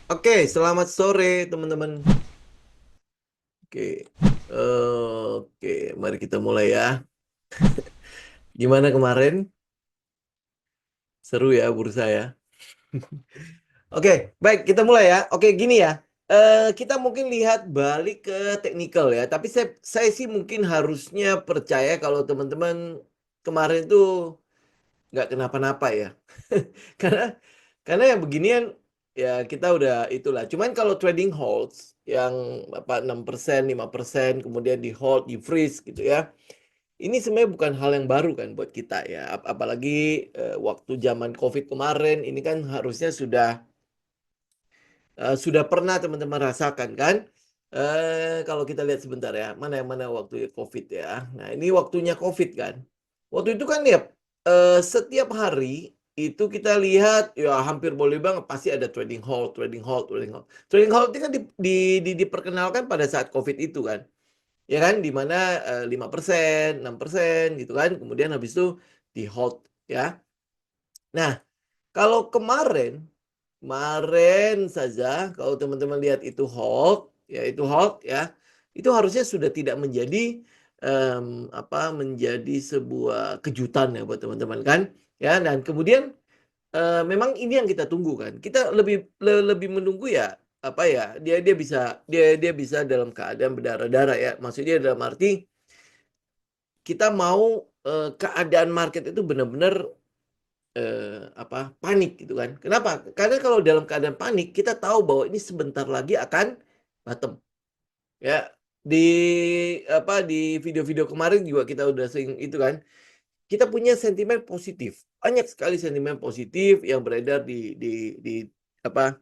Oke, selamat sore teman-teman. Oke, oke, mari kita mulai ya. Gimana kemarin? Seru ya bursa ya. Oke, baik kita mulai ya. Oke, gini ya. Kita mungkin lihat balik ke teknikal ya. Tapi saya sih mungkin harusnya percaya kalau teman-teman kemarin itu nggak kenapa-napa ya. Karena yang beginian ya kita udah itulah. Cuman kalau trading holds yang apa 6%, 5%, kemudian di hold, di freeze gitu ya. Ini sebenarnya bukan hal yang baru kan buat kita ya. Apalagi waktu zaman COVID kemarin ini kan harusnya sudah pernah teman-teman rasakan kan. Kalau kita lihat sebentar ya, mana yang mana waktu COVID ya. Nah, ini waktunya COVID kan. Waktu itu kan ya setiap hari itu kita lihat ya hampir boleh bang pasti ada trading hold, trading hold, trading hold. Trading hold itu kan diperkenalkan pada saat COVID itu kan. Ya kan di mana 5%, 6% gitu kan. Kemudian habis itu di hold ya. Nah, kalau kemarin saja kalau teman-teman lihat itu hold, ya itu hold ya, itu harusnya sudah tidak menjadi menjadi sebuah kejutan ya buat teman-teman kan. Ya, dan kemudian memang ini yang kita tunggu kan. Kita lebih menunggu ya apa ya dia bisa dalam keadaan berdarah-darah ya. Maksudnya dalam arti kita mau keadaan market itu benar-benar panik gitu kan. Kenapa? Karena kalau dalam keadaan panik kita tahu bahwa ini sebentar lagi akan bottom. Ya, di di video-video kemarin juga kita udah sering itu kan. Kita punya sentimen positif. Banyak sekali sentimen positif yang beredar di apa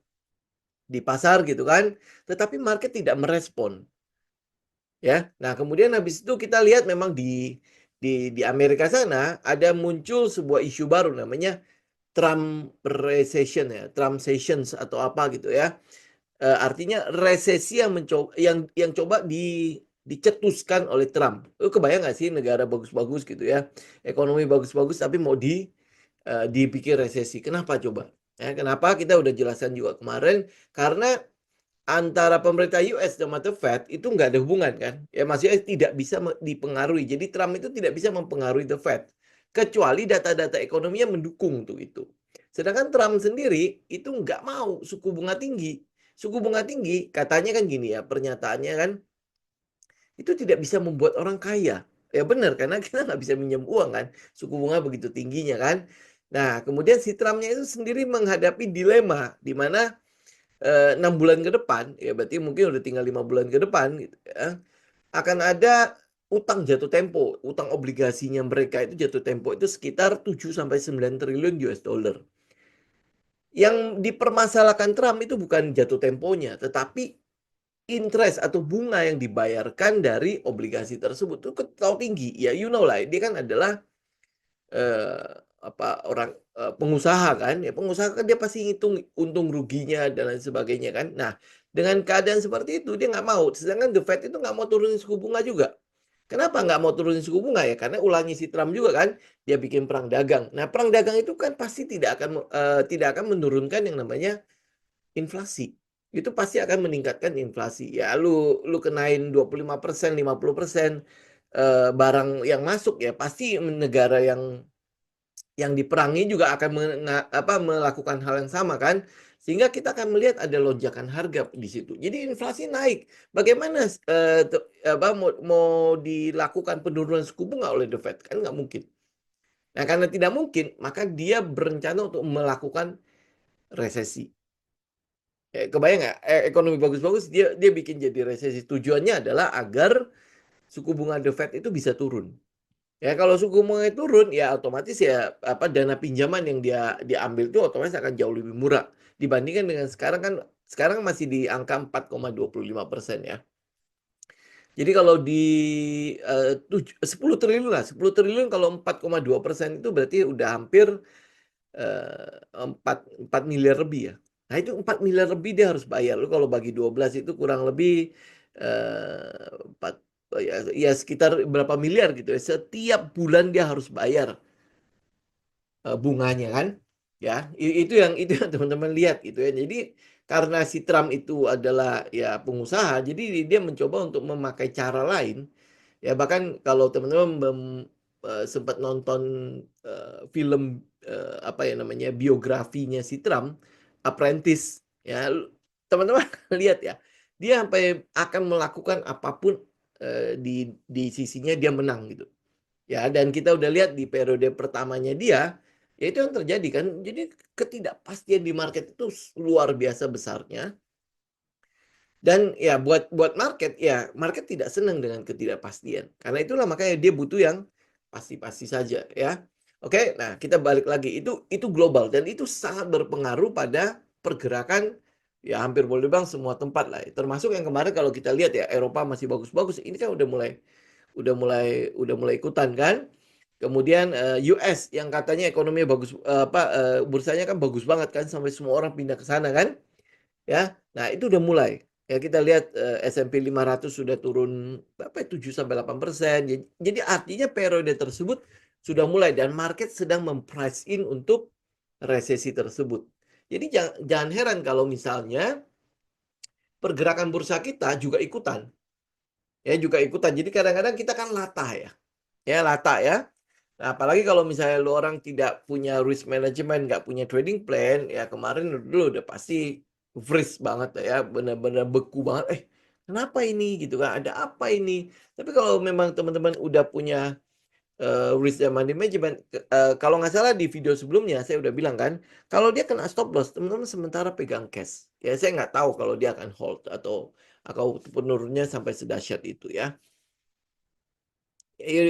di pasar gitu kan. Tetapi market tidak merespon ya. Nah, kemudian habis itu kita lihat memang di Amerika sana ada muncul sebuah isu baru namanya Trump recession ya, Trump sessions atau apa gitu ya. Artinya resesi yang mencoba yang coba dicetuskan oleh Trump. Lu kebayang nggak sih negara bagus-bagus gitu ya, ekonomi bagus-bagus tapi mau dibikin resesi. Kenapa coba? Ya, kenapa kita udah jelaskan juga kemarin karena antara pemerintah US dan The Fed itu nggak ada hubungan kan? Ya maksudnya tidak bisa dipengaruhi. Jadi Trump itu tidak bisa mempengaruhi The Fed kecuali data-data ekonominya mendukung tuh itu. Sedangkan Trump sendiri itu nggak mau suku bunga tinggi. Suku bunga tinggi katanya kan gini ya pernyataannya kan itu tidak bisa membuat orang kaya. Ya benar karena kita nggak bisa minjem uang kan. Suku bunga begitu tingginya kan. Nah kemudian si Trumpnya itu sendiri menghadapi dilema di mana 6 bulan ke depan, ya berarti mungkin udah tinggal 5 bulan ke depan gitu ya, akan ada utang jatuh tempo, utang obligasinya mereka itu jatuh tempo itu sekitar 7 sampai 9 triliun US dollar. Yang dipermasalahkan Trump itu bukan jatuh temponya, tetapi interest atau bunga yang dibayarkan dari obligasi tersebut itu terlalu tinggi. Ya you know lah, dia kan adalah eh, orang pengusaha kan ya pengusaha kan dia pasti hitung untung ruginya dan lain sebagainya kan. Nah dengan keadaan seperti itu dia nggak mau, sedangkan The Fed itu nggak mau turunin suku bunga juga. Kenapa nggak mau turunin suku bunga ya karena ulangi si Trump juga kan, dia bikin perang dagang. Nah perang dagang itu kan pasti tidak akan menurunkan yang namanya inflasi. Itu pasti akan meningkatkan inflasi ya. Lu kenain 25%, 50% barang yang masuk ya pasti negara yang diperangi juga akan melakukan hal yang sama kan, sehingga kita akan melihat ada lonjakan harga di situ. Jadi inflasi naik. Bagaimana mau dilakukan penurunan suku bunga oleh The Fed? Kan nggak mungkin. Nah karena tidak mungkin, maka dia berencana untuk melakukan resesi. Kebayang nggak? Ekonomi bagus-bagus dia dia bikin jadi resesi. Tujuannya adalah agar suku bunga The Fed itu bisa turun. Ya kalau suku bunga turun ya otomatis ya dana pinjaman yang dia diambil itu otomatis akan jauh lebih murah dibandingkan dengan sekarang kan, sekarang masih di angka 4,25% ya. Jadi kalau di 10 triliun lah, 10 triliun kalau 4,2% itu berarti udah hampir 4 miliar lebih ya. Nah itu 4 miliar lebih dia harus bayar. Lu kalau bagi 12 itu kurang lebih 4 ya sekitar berapa miliar gitu ya. Setiap bulan dia harus bayar bunganya kan Ya, itu yang teman-teman lihat gitu ya. Jadi karena si Trump itu adalah ya pengusaha, jadi dia mencoba untuk memakai cara lain. Ya bahkan kalau teman-teman sempat nonton film apa ya namanya biografinya si Trump, Apprentice, ya teman-teman lihat ya, dia sampai akan melakukan apapun di sisinya dia menang gitu. Ya, dan kita udah lihat di periode pertamanya dia, ya itu yang terjadi kan. Jadi ketidakpastian di market itu luar biasa besarnya. Dan ya buat buat market, ya market tidak senang dengan ketidakpastian. Karena itulah makanya dia butuh yang pasti-pasti saja ya. Oke, nah kita balik lagi. Itu global dan itu sangat berpengaruh pada pergerakan ya hampir boleh bilang semua tempat lah. Termasuk yang kemarin kalau kita lihat ya Eropa masih bagus-bagus. Ini kan udah mulai ikutan kan. Kemudian US yang katanya ekonominya bagus bursanya kan bagus banget kan sampai semua orang pindah ke sana kan. Ya. Nah, itu udah mulai. Ya kita lihat S&P 500 sudah turun berapa ya, 7 sampai 8%. Jadi artinya periode tersebut sudah mulai dan market sedang memprice in untuk resesi tersebut. Jadi jangan heran kalau misalnya pergerakan bursa kita juga ikutan. Ya, juga ikutan. Jadi kadang-kadang kita kan latah ya. Ya, latah ya. Nah, apalagi kalau misalnya lu orang tidak punya risk management, nggak punya trading plan, ya kemarin dulu udah pasti freeze banget ya, benar-benar beku banget. Kenapa ini gitu kan? Ada apa ini? Tapi kalau memang teman-teman udah punya risk and money management, kalau nggak salah di video sebelumnya saya udah bilang kan, kalau dia kena stop loss, teman-teman sementara pegang cash. Ya saya nggak tahu kalau dia akan hold atau penurunnya sampai sedahsyat itu ya.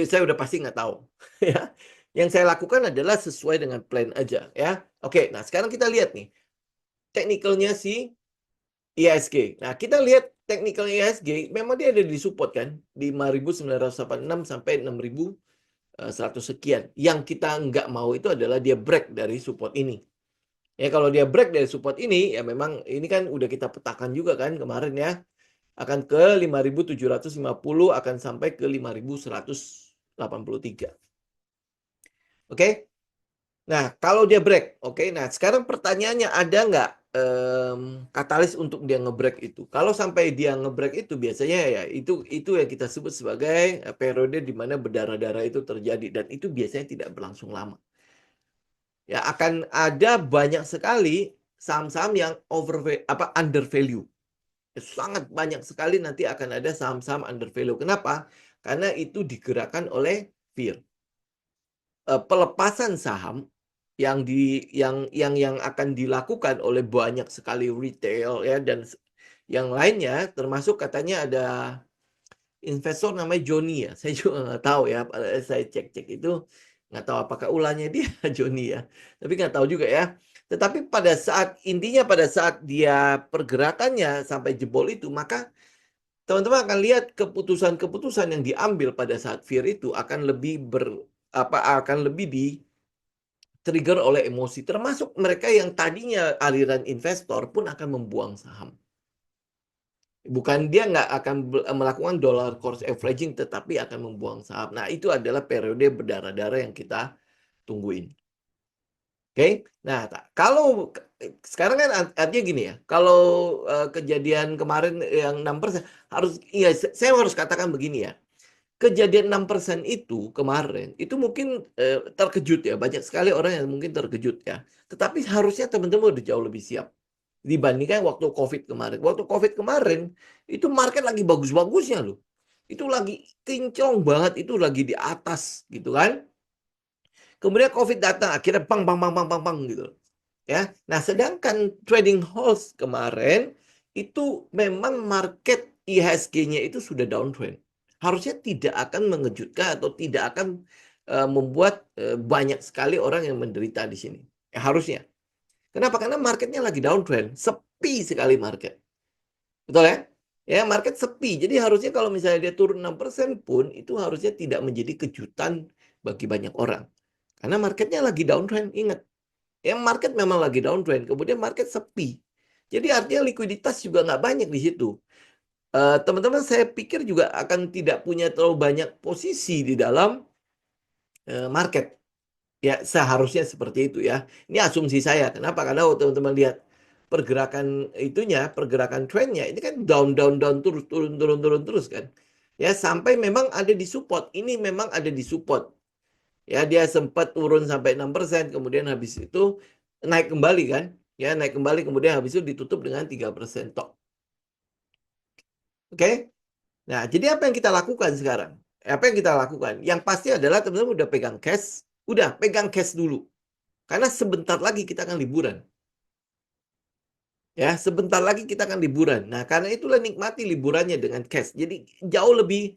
Saya udah pasti nggak tahu ya. Yang saya lakukan adalah sesuai dengan plan aja ya. Oke, nah sekarang kita lihat nih teknikalnya si IHSG. Nah, kita lihat teknikal IHSG memang dia ada di support kan di 5.986 sampai 6.100 sekian. Yang kita nggak mau itu adalah dia break dari support ini. Ya kalau dia break dari support ini ya memang ini kan udah kita petakan juga kan kemarin ya. Akan ke 5.750 akan sampai ke 5.183. Oke. Nah, kalau dia break, oke. Nah, sekarang pertanyaannya ada nggak katalis untuk dia ngebreak itu? Kalau sampai dia ngebreak itu biasanya ya itu yang kita sebut sebagai periode di mana berdarah-darah itu terjadi dan itu biasanya tidak berlangsung lama. Ya akan ada banyak sekali saham-saham yang under value. Sangat banyak sekali nanti akan ada saham-saham under value. Kenapa? Karena itu digerakkan oleh fear. Pelepasan saham yang akan dilakukan oleh banyak sekali retail ya dan yang lainnya termasuk katanya ada investor namanya Joni ya. Saya juga nggak tahu ya. Saya cek-cek itu nggak tahu apakah ulahnya dia Joni ya. Tapi nggak tahu juga ya. Tetapi pada saat dia pergerakannya sampai jebol itu, maka teman-teman akan lihat keputusan-keputusan yang diambil pada saat fear itu akan lebih di trigger oleh emosi. Termasuk mereka yang tadinya aliran investor pun akan membuang saham. Bukan dia nggak akan melakukan dollar cost averaging, tetapi akan membuang saham. Nah, itu adalah periode berdarah-darah yang kita tungguin. Oke, nah kalau sekarang kan artinya gini ya, kalau kejadian kemarin yang 6% saya harus katakan begini ya, kejadian 6% itu kemarin, itu mungkin terkejut ya, banyak sekali orang yang mungkin terkejut ya, tetapi harusnya teman-teman udah jauh lebih siap dibandingkan waktu COVID kemarin. Waktu COVID kemarin, itu market lagi bagus-bagusnya loh. Itu lagi kinclong banget, itu lagi di atas gitu kan. Kemudian COVID datang, akhirnya bang bang bang bang bang bang gitu. Ya. Nah, sedangkan trading halts kemarin itu memang market IHSG-nya itu sudah downtrend. Harusnya tidak akan mengejutkan atau tidak akan membuat banyak sekali orang yang menderita di sini. Harusnya. Kenapa? Karena marketnya lagi downtrend, sepi sekali market. Betul ya? Ya, market sepi. Jadi harusnya kalau misalnya dia turun 6% pun itu harusnya tidak menjadi kejutan bagi banyak orang. Karena marketnya lagi downtrend, ingat. Ya, market memang lagi downtrend, kemudian market sepi. Jadi artinya likuiditas juga nggak banyak di situ. Teman-teman saya pikir juga akan tidak punya terlalu banyak posisi di dalam market. Ya, seharusnya seperti itu ya. Ini asumsi saya. Kenapa? Karena waktu teman-teman lihat pergerakan itunya, pergerakan trennya, ini kan down, down, down, terus, turun, turun, turun, terus kan. Ya, sampai memang ada di support. Ini memang ada di support. Ya, dia sempat turun sampai 6%, kemudian habis itu naik kembali kan. Ya, naik kembali, kemudian habis itu ditutup dengan 3% tok. Oke? Nah, jadi apa yang kita lakukan sekarang? Apa yang kita lakukan? Yang pasti adalah teman-teman udah pegang cash, udah pegang cash dulu. Karena sebentar lagi kita akan liburan. Ya, sebentar lagi kita akan liburan. Nah, karena itulah nikmati liburannya dengan cash. Jadi jauh lebih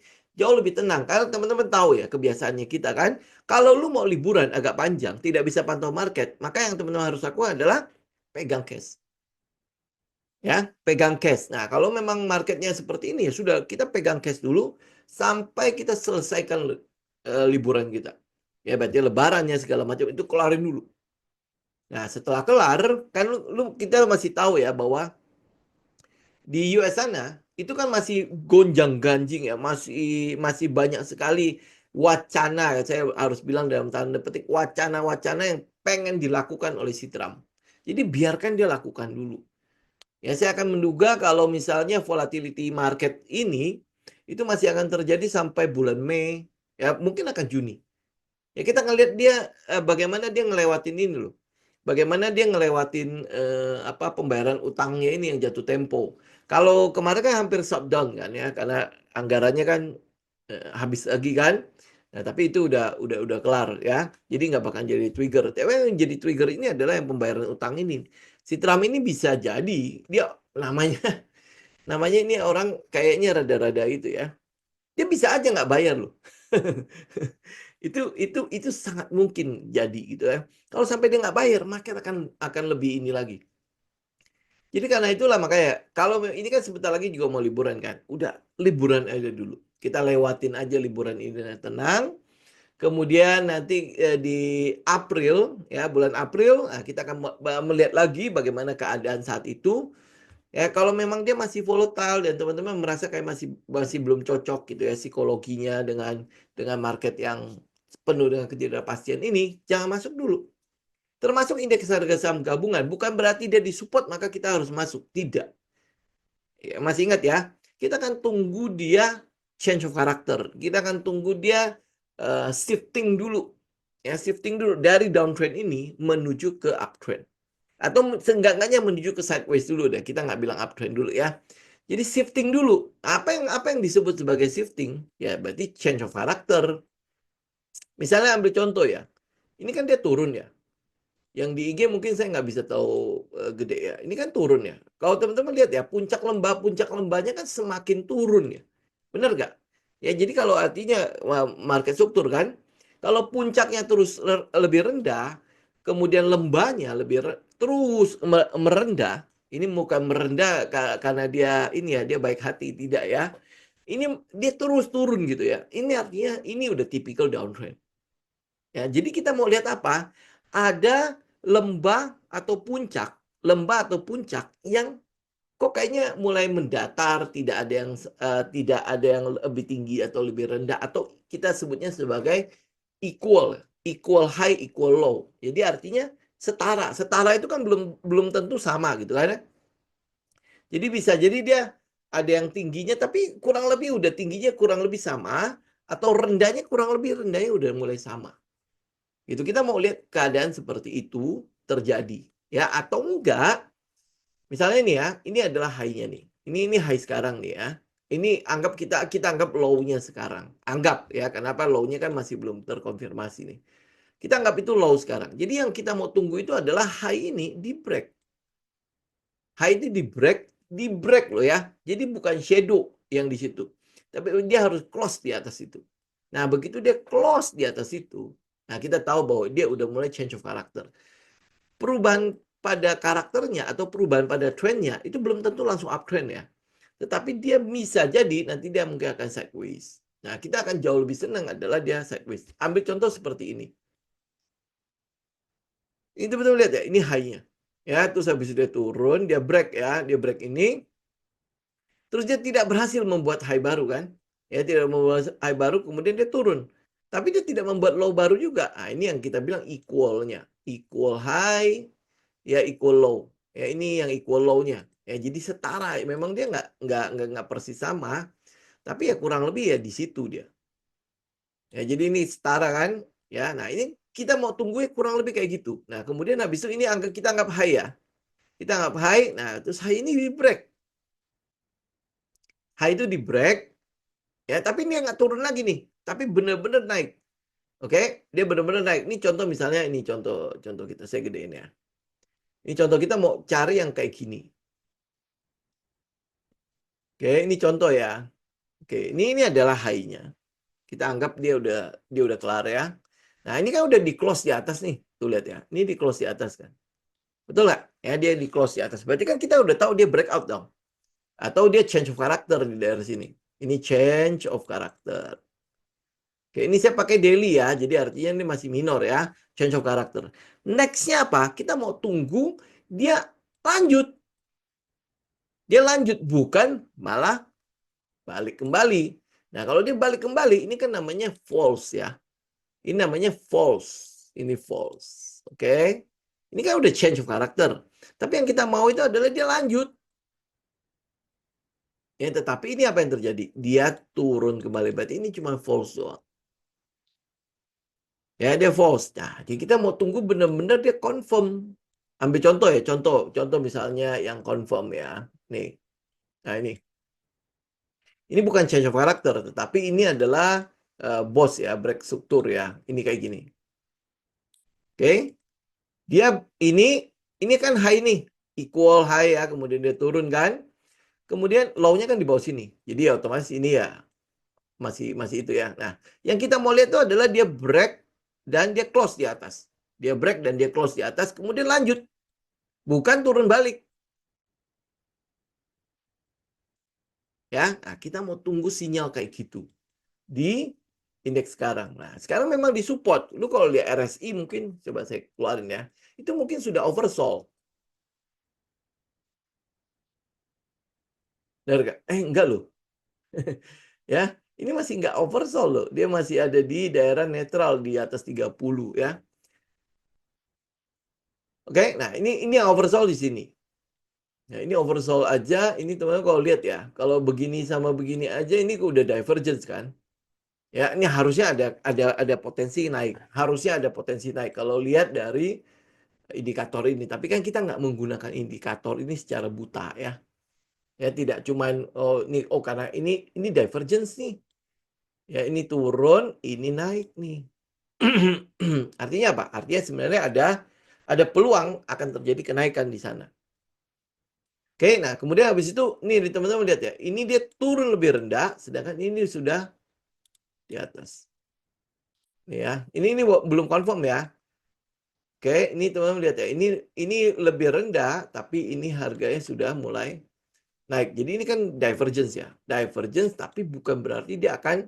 tenang. Karena teman-teman tahu ya kebiasaannya kita kan, kalau lu mau liburan agak panjang, tidak bisa pantau market, maka yang teman-teman harus lakukan adalah pegang cash. Ya, pegang cash. Nah, kalau memang marketnya seperti ini ya sudah kita pegang cash dulu sampai kita selesaikan liburan kita. Ya, berarti lebarannya segala macam itu kelarin dulu. Nah, setelah kelar, kan kita masih tahu ya bahwa di US sana itu kan masih gonjang-ganjing ya, masih banyak sekali wacana, saya harus bilang dalam tanda petik wacana-wacana yang pengen dilakukan oleh si Trump. Jadi biarkan dia lakukan dulu. Ya, saya akan menduga kalau misalnya volatility market ini itu masih akan terjadi sampai bulan Mei, ya mungkin akan Juni. Ya kita ngelihat dia bagaimana dia ngelewatin ini loh. Bagaimana dia ngelewatin pembayaran utangnya ini yang jatuh tempo. Kalau kemarin kan hampir shutdown kan ya karena anggarannya kan habis lagi kan. Nah, tapi itu udah kelar ya. Jadi nggak bakal jadi trigger. Tapi yang jadi trigger ini adalah yang pembayaran utang ini. Si Trump ini bisa jadi dia namanya namanya ini orang kayaknya rada-rada itu ya. Dia bisa aja nggak bayar loh. itu sangat mungkin jadi gitu ya. Kalau sampai dia nggak bayar, market akan lebih ini lagi. Jadi karena itulah makanya kalau ini kan sebentar lagi juga mau liburan kan. Udah liburan aja dulu. Kita lewatin aja liburan ini dengan tenang. Kemudian nanti di April ya bulan April kita akan melihat lagi bagaimana keadaan saat itu. Ya, kalau memang dia masih volatile dan teman-teman merasa kayak masih belum cocok gitu ya psikologinya dengan market yang penuh dengan ketidakpastian ini, jangan masuk dulu. Termasuk indeks harga saham gabungan, bukan berarti dia disupport maka kita harus masuk, tidak. Ya, masih ingat ya, kita akan tunggu dia change of character, kita akan tunggu dia shifting dulu, ya shifting dulu dari downtrend ini menuju ke uptrend. Atau seenggak-enggaknya menuju ke sideways dulu deh. Kita nggak bilang uptrend dulu ya. Jadi shifting dulu. Apa yang disebut sebagai shifting? Ya berarti change of character. Misalnya ambil contoh ya. Ini kan dia turun ya. Yang di IG mungkin saya nggak bisa tahu gede ya. Ini kan turun ya. Kalau teman-teman lihat ya, puncak lembahnya kan semakin turun ya. Benar nggak? Ya jadi kalau artinya market struktur kan, kalau puncaknya terus lebih rendah, kemudian lembahnya terus merendah, ini bukan merendah karena dia ini ya, dia baik hati, tidak ya. Ini dia terus turun gitu ya. Ini artinya ini udah typical downtrend. Ya, jadi kita mau lihat apa? Ada lembah atau puncak yang kok kayaknya mulai mendatar, tidak ada yang lebih tinggi atau lebih rendah atau kita sebutnya sebagai equal high, equal low. Jadi artinya setara. Setara itu kan belum tentu sama gitu kan ya. Jadi bisa jadi dia ada yang tingginya tapi kurang lebih udah tingginya kurang lebih sama atau rendahnya udah mulai sama. Itu kita mau lihat keadaan seperti itu terjadi ya atau enggak. Misalnya nih ya, ini adalah high-nya nih. Ini high sekarang nih ya. Ini kita anggap low-nya sekarang. Anggap ya, kenapa low-nya kan masih belum terkonfirmasi nih. Kita anggap itu low sekarang. Jadi yang kita mau tunggu itu adalah high ini di break. High ini di break loh ya. Jadi bukan shadow yang di situ. Tapi dia harus close di atas itu. Nah, begitu dia close di atas itu, nah kita tahu bahwa dia udah mulai change of character. Perubahan pada karakternya atau perubahan pada trendnya itu belum tentu langsung uptrend ya. Tetapi dia bisa jadi nanti dia mungkin akan sideways. Nah, kita akan jauh lebih senang adalah dia sideways. Ambil contoh seperti ini. Ini betul lihat ya, ini high-nya. Ya, terus habis dia turun, dia break ya, dia break ini. Terus dia tidak berhasil membuat high baru kan? Ya, tidak membuat high baru, kemudian dia turun. Tapi dia tidak membuat low baru juga. Nah, ini yang kita bilang equal-nya. Equal high, ya equal low. Ya, ini yang equal low-nya. Ya, jadi setara. Memang dia nggak persis sama, tapi ya kurang lebih ya di situ dia. Ya, jadi ini setara kan? Ya, nah ini kita mau tunggu kurang lebih kayak gitu. Nah, kemudian habis itu ini kita anggap high ya. Kita anggap high. Nah, terus high ini di break. High itu di break. Ya, tapi ini nggak turun lagi nih. Tapi benar-benar naik. Oke, dia benar-benar naik. Ini contoh misalnya ini contoh kita saya gedein ya. Ini contoh kita mau cari yang kayak gini. Oke, ini contoh ya. Oke, ini adalah high-nya. Kita anggap dia udah kelar ya. Nah, ini kan udah di close di atas nih. Tuh lihat ya. Ini di close di atas kan. Betul nggak? Ya, dia di close di atas. Berarti kan kita udah tahu dia breakout dong. Atau dia change of character di daerah sini. Ini change of character. Oke, ini saya pakai daily ya. Jadi artinya ini masih minor ya. Change of character. Next-nya apa? Kita mau tunggu dia lanjut. Dia lanjut. Bukan malah balik kembali. Nah, kalau dia balik kembali, ini kan namanya false ya. Ini namanya false. Ini false. Oke. Ini kan udah change of character. Tapi yang kita mau itu adalah dia lanjut. Ya, tetapi ini apa yang terjadi? Dia turun kembali. Berarti ini cuma false doang. Ya, dia false. Nah, jadi kita mau tunggu benar-benar dia confirm. Ambil contoh ya, contoh misalnya yang confirm ya. Nih. Nah, ini. Ini bukan change of character, tetapi ini adalah boss ya, break struktur ya. Ini kayak gini. Oke. Dia ini kan high nih. Equal high ya, kemudian dia turun kan. Kemudian low-nya kan di bawah sini. Jadi ya otomatis ini ya masih itu ya. Nah, yang kita mau lihat itu adalah dia break dan dia close di atas. Dia break dan dia close di atas, kemudian lanjut. Bukan turun balik. Ya, nah, kita mau tunggu sinyal kayak gitu di indeks sekarang. Nah, sekarang memang disupport. Lu kalau lihat RSI mungkin coba saya keluarin ya. Itu mungkin sudah oversold. Enggak loh. Ya, ini masih nggak oversold loh. Dia masih ada di daerah netral di atas 30 ya. Oke, nah ini yang oversold di sini. Nah, ini oversold aja. Ini teman-teman kalau lihat ya, kalau begini sama begini aja ini udah divergence kan. Ya, ini harusnya ada potensi naik. Harusnya ada potensi naik kalau lihat dari indikator ini. Tapi kan kita nggak menggunakan indikator ini secara buta ya. Ya, tidak cuman karena ini divergence nih. Ya, ini turun, ini naik nih. Artinya apa? Artinya sebenarnya ada peluang akan terjadi kenaikan di sana. Oke, nah kemudian habis itu nih teman-teman lihat ya, ini dia turun lebih rendah, sedangkan ini sudah di atas. Nih ya, ini belum confirm ya. Oke, ini teman-teman lihat ya, ini lebih rendah, tapi ini harganya sudah mulai naik. Jadi ini kan divergence ya, divergence, tapi bukan berarti dia akan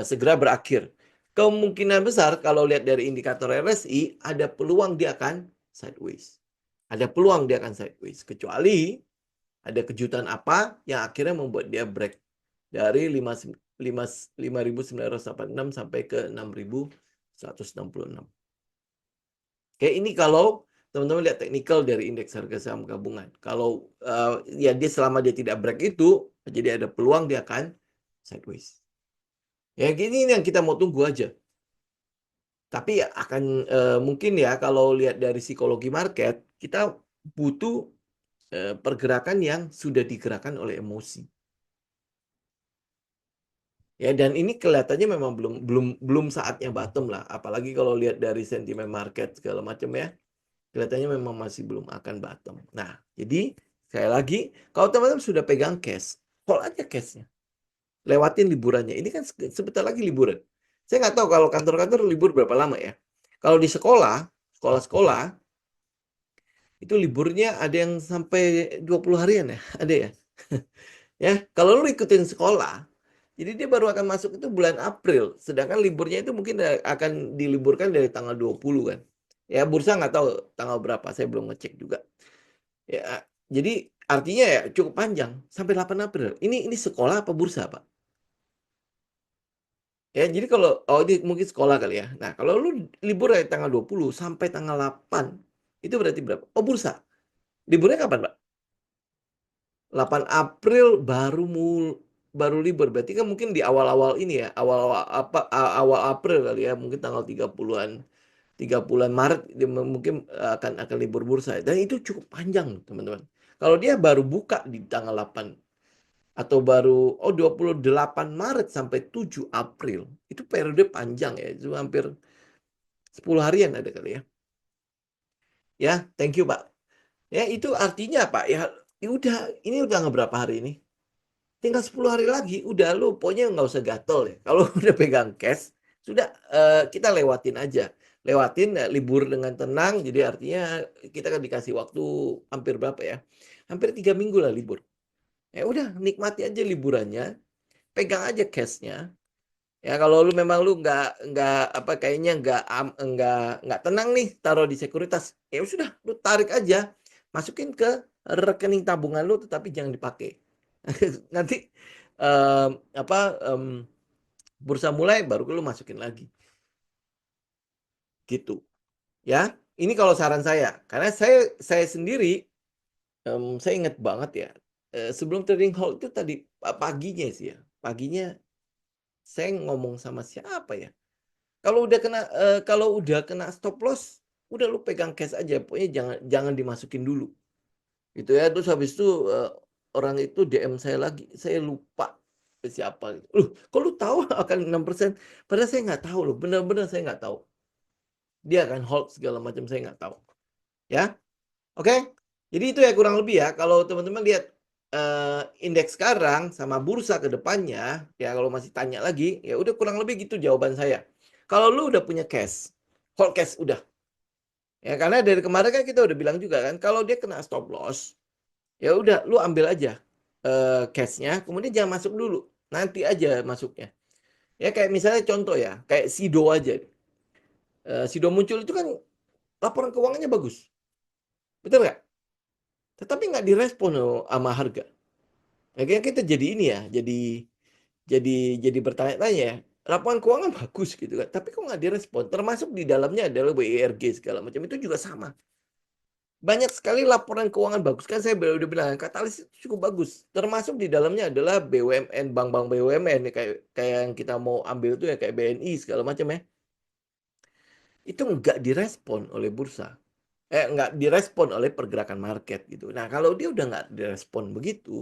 segera berakhir. Kemungkinan besar kalau lihat dari indikator RSI, ada peluang dia akan sideways. Ada peluang dia akan sideways. Kecuali ada kejutan apa yang akhirnya membuat dia break dari 5.986 sampai ke 6.166. Oke, ini kalau teman-teman lihat teknikal dari indeks harga saham gabungan. Kalau ya dia selama dia tidak break itu, jadi ada peluang dia akan sideways. Ya, gini yang kita mau tunggu aja. Tapi akan mungkin ya kalau lihat dari psikologi market, kita butuh pergerakan yang sudah digerakkan oleh emosi. Ya, dan ini kelihatannya memang belum saatnya bottom lah. Apalagi kalau lihat dari sentimen market segala macam ya. Kelihatannya memang masih belum akan bottom. Nah, jadi sekali lagi, kalau teman-teman sudah pegang cash, hold aja cashnya. Lewatin liburannya. Ini kan sebentar lagi liburan. Saya nggak tahu kalau kantor-kantor libur berapa lama ya. Kalau di sekolah-sekolah, itu liburnya ada yang sampai 20 harian ya. Ada ya. Ya, kalau lu ikutin sekolah, jadi dia baru akan masuk itu bulan April. Sedangkan liburnya itu mungkin akan diliburkan dari tanggal 20 kan. Ya, bursa nggak tahu tanggal berapa. Saya belum ngecek juga. Ya, jadi artinya ya cukup panjang. Sampai 8 April. Ini sekolah apa bursa, Pak? Ya, jadi kalau ini mungkin sekolah kali ya. Nah, kalau lu libur dari tanggal 20 sampai tanggal 8, itu berarti berapa? Oh, bursa. Liburnya kapan, Pak? 8 April baru libur. Berarti kan mungkin di awal-awal ini ya, awal-awal awal April kali ya, mungkin tanggal 30-an Maret dia mungkin akan libur bursa. Dan itu cukup panjang, teman-teman. Kalau dia baru buka di tanggal 8 atau baru 28 Maret sampai 7 April, itu periode panjang ya, itu hampir 10 harian ada kali ya. Ya, thank you, Pak. Ya, itu artinya Pak ya, udah ini udah nggak berapa hari ini. Tinggal 10 hari lagi, udah lu pokoknya nggak usah gatel ya. Kalau udah pegang cash, sudah kita lewatin aja. Lewatin libur dengan tenang, jadi artinya kita kan dikasih waktu hampir berapa ya? Hampir 3 minggu lah libur. Ya udah, nikmati aja liburannya, pegang aja cashnya. Ya kalau lu memang lu nggak apa kayaknya nggak tenang nih taruh di sekuritas, ya sudah lu tarik aja, masukin ke rekening tabungan lu tetapi jangan dipakai. Nanti apa bursa mulai baru lu masukin lagi. Gitu. Ya. Ini kalau saran saya, karena saya sendiri saya ingat banget ya. Sebelum trading halt itu tadi paginya sih ya. Paginya saya ngomong sama siapa ya? Kalau udah kena stop loss, udah lu pegang cash aja, pokoknya jangan jangan dimasukin dulu, gitu ya. Terus habis itu, orang itu DM saya lagi, saya lupa siapa gitu. "Loh, kok lu tahu akan 6%?" Padahal saya nggak tahu loh, benar-benar saya nggak tahu. Dia akan hold segala macam, saya nggak tahu, ya. Oke? Jadi itu ya kurang lebih ya, kalau teman-teman lihat, indeks sekarang sama bursa ke depannya, ya kalau masih tanya lagi, ya udah kurang lebih gitu jawaban saya. Kalau lu udah punya cash, hold cash udah. Ya karena dari kemarin kan kita udah bilang juga kan, kalau dia kena stop loss, ya udah lu ambil aja, cash-nya, kemudian jangan masuk dulu, nanti aja masuknya. Ya kayak misalnya contoh ya, kayak Sido aja, Sido muncul itu kan laporan keuangannya bagus, betul nggak? Tetapi nggak direspon loh sama harga. Akhirnya kita jadi ini ya, jadi bertanya-tanya ya, laporan keuangan bagus gitu kan, tapi kok nggak direspon? Termasuk di dalamnya adalah WIRG segala macam, itu juga sama. Banyak sekali laporan keuangan bagus, kan saya udah bilang, Katalis itu cukup bagus. Termasuk di dalamnya adalah BUMN, bank-bank BUMN, kayak kayak yang kita mau ambil itu ya, kayak BNI segala macam ya. Itu nggak direspon oleh bursa. Nggak direspon oleh pergerakan market gitu. Nah, kalau dia udah nggak direspon begitu,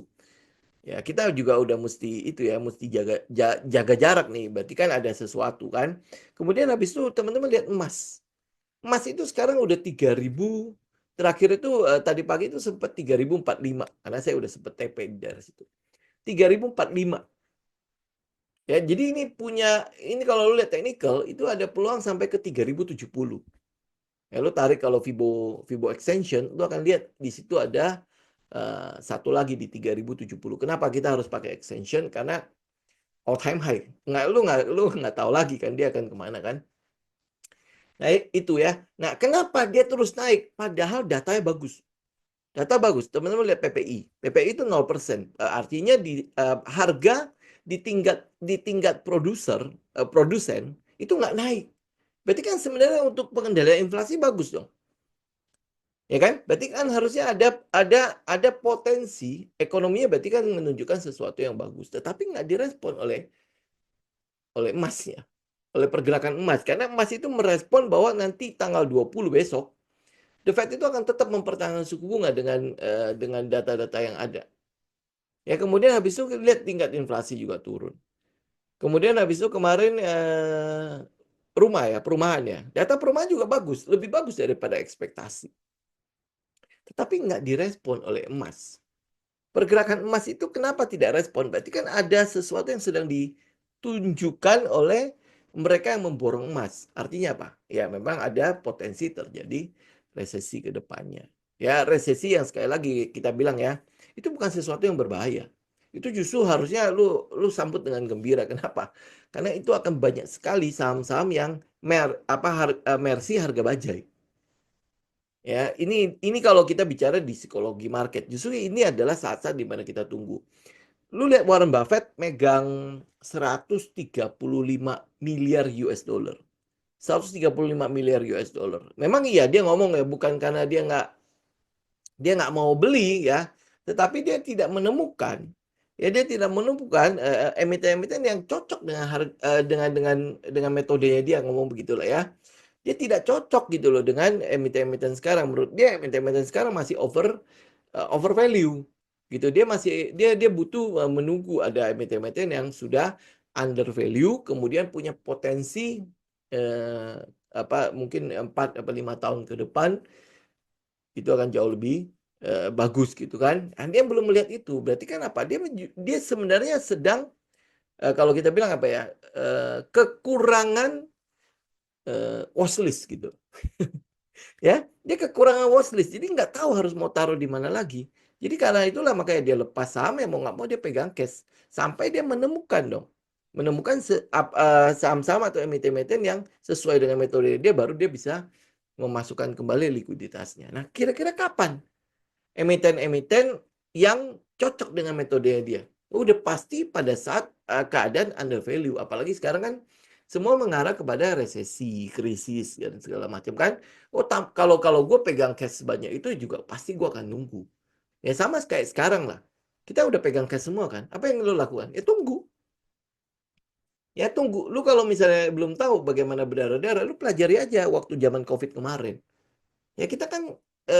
ya kita juga udah mesti itu ya, mesti jaga jarak nih. Berarti kan ada sesuatu kan. Kemudian habis itu teman-teman lihat emas. Emas itu sekarang udah 3.000. Terakhir itu tadi pagi itu sempat 3.045 karena saya udah sempat TP dari situ. 3.045. Ya, jadi ini kalau lu lihat technical itu ada peluang sampai ke 3.070. Ya, lu tarik kalau Fibo extension, lu akan lihat di situ ada satu lagi di 3.070. Kenapa kita harus pakai extension? Karena all time high. Lu nggak tahu lagi kan dia akan kemana kan? Nah, itu ya. Nah, kenapa dia terus naik? Padahal datanya bagus. Data bagus. Teman-teman lihat PPI. PPI itu 0%. Artinya harga di tingkat produsen itu nggak naik. Berarti kan sebenarnya untuk pengendalian inflasi bagus dong. Ya kan? Berarti kan harusnya ada potensi ekonominya, berarti kan menunjukkan sesuatu yang bagus. Tetapi nggak direspon oleh emasnya, oleh pergerakan emas. Karena emas itu merespon bahwa nanti tanggal 20 besok, The Fed itu akan tetap mempertahankan suku bunga dengan data-data yang ada. Ya kemudian habis itu lihat tingkat inflasi juga turun. Kemudian habis itu kemarin perumahan ya. Data perumahan juga bagus, lebih bagus daripada ekspektasi. Tetapi nggak direspon oleh emas. Pergerakan emas itu kenapa tidak respon? Berarti kan ada sesuatu yang sedang ditunjukkan oleh mereka yang memborong emas. Artinya apa? Ya memang ada potensi terjadi resesi ke depannya. Ya resesi yang sekali lagi kita bilang ya, itu bukan sesuatu yang berbahaya. Itu justru harusnya lu sambut dengan gembira. Kenapa? Karena itu akan banyak sekali saham-saham yang mercy harga bajai. Ya, ini kalau kita bicara di psikologi market, justru ini adalah saat-saat di mana kita tunggu. Lu lihat Warren Buffett megang 135 miliar US dollar. 135 miliar US dollar. Memang iya dia ngomong ya, bukan karena dia nggak mau beli ya, tetapi dia tidak menemukan dia tidak menemukan emiten-emiten yang cocok dengan metodenya dia, ngomong begitulah ya. Dia tidak cocok gitu loh dengan emiten-emiten sekarang. Menurut dia emiten-emiten sekarang masih over value gitu. Dia butuh menunggu ada emiten-emiten yang sudah under value, kemudian punya potensi eh, mungkin 4 atau 5 tahun ke depan itu akan jauh lebih bagus gitu kan. Dia belum melihat itu. Berarti kan apa? Dia sebenarnya sedang kalau kita bilang apa ya? Kekurangan watchlist gitu. Ya, dia kekurangan watchlist. Jadi nggak tahu harus mau taruh di mana lagi. Jadi karena itulah makanya dia lepas saham, ya mau nggak mau dia pegang cash sampai dia menemukan dong. Menemukan saham-saham atau emiten-emiten yang sesuai dengan metode dia, baru dia bisa memasukkan kembali likuiditasnya. Nah, kira-kira kapan emiten-emiten yang cocok dengan metodenya dia? Udah pasti pada saat keadaan under value. Apalagi sekarang kan semua mengarah kepada resesi, krisis, dan segala macam kan. Kalau gue pegang cash sebanyak itu juga pasti gue akan nunggu. Ya sama kayak sekarang lah. Kita udah pegang cash semua kan. Apa yang lo lakukan? Ya tunggu. Ya tunggu. Lu kalau misalnya belum tahu bagaimana berdarah-darah, lu pelajari aja waktu zaman COVID kemarin. Ya kita kan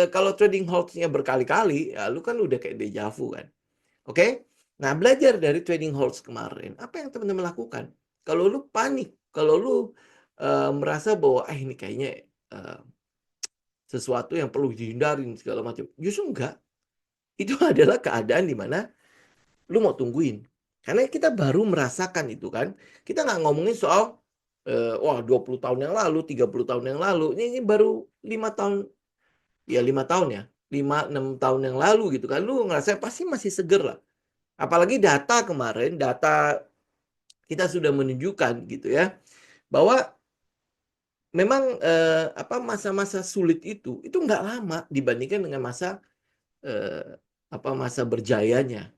kalau trading halts-nya berkali-kali, ya lu kan udah kayak deja vu kan. Oke? Nah, belajar dari trading halts kemarin. Apa yang teman-teman lakukan? Kalau lu panik, kalau lu merasa bahwa ini kayaknya sesuatu yang perlu dihindarin segala macam. Justru enggak. Itu adalah keadaan di mana lu mau tungguin. Karena kita baru merasakan itu kan. Kita nggak ngomongin soal wah 20 tahun yang lalu, 30 tahun yang lalu. Ini baru 5 tahun, ya 5 tahun ya. 5-6 tahun yang lalu gitu kan. Lu ngerasa pasti masih seger lah. Apalagi data kemarin, data kita sudah menunjukkan gitu ya. Bahwa memang masa-masa sulit itu nggak lama dibandingkan dengan eh, masa berjayanya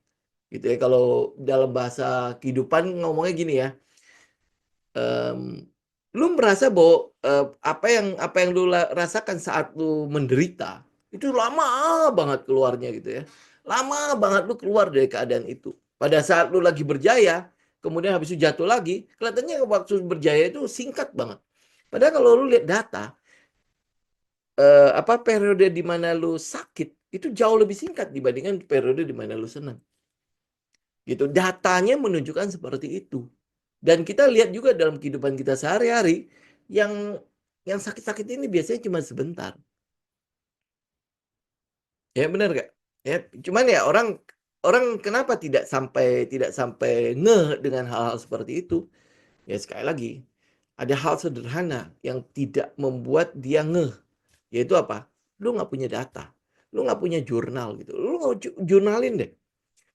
gitu ya. Kalau dalam bahasa kehidupan ngomongnya gini ya, lu merasa bahwa apa yang lu rasakan saat lu menderita itu lama banget keluarnya gitu ya, lama banget lu keluar dari keadaan itu. Pada saat lu lagi berjaya, kemudian habis itu jatuh lagi, kelihatannya waktu berjaya itu singkat banget. Padahal kalau lu lihat data, periode di mana lu sakit itu jauh lebih singkat dibandingkan periode di mana lu senang. Gitu. Datanya menunjukkan seperti itu. Dan kita lihat juga dalam kehidupan kita sehari-hari, yang sakit-sakit ini biasanya cuma sebentar. Ya benar gak? Ya, cuman ya orang orang kenapa tidak sampai ngeh dengan hal-hal seperti itu? Ya sekali lagi, ada hal sederhana yang tidak membuat dia ngeh, yaitu apa? Lu nggak punya data, lu nggak punya jurnal gitu. Lu nggak jurnalin deh.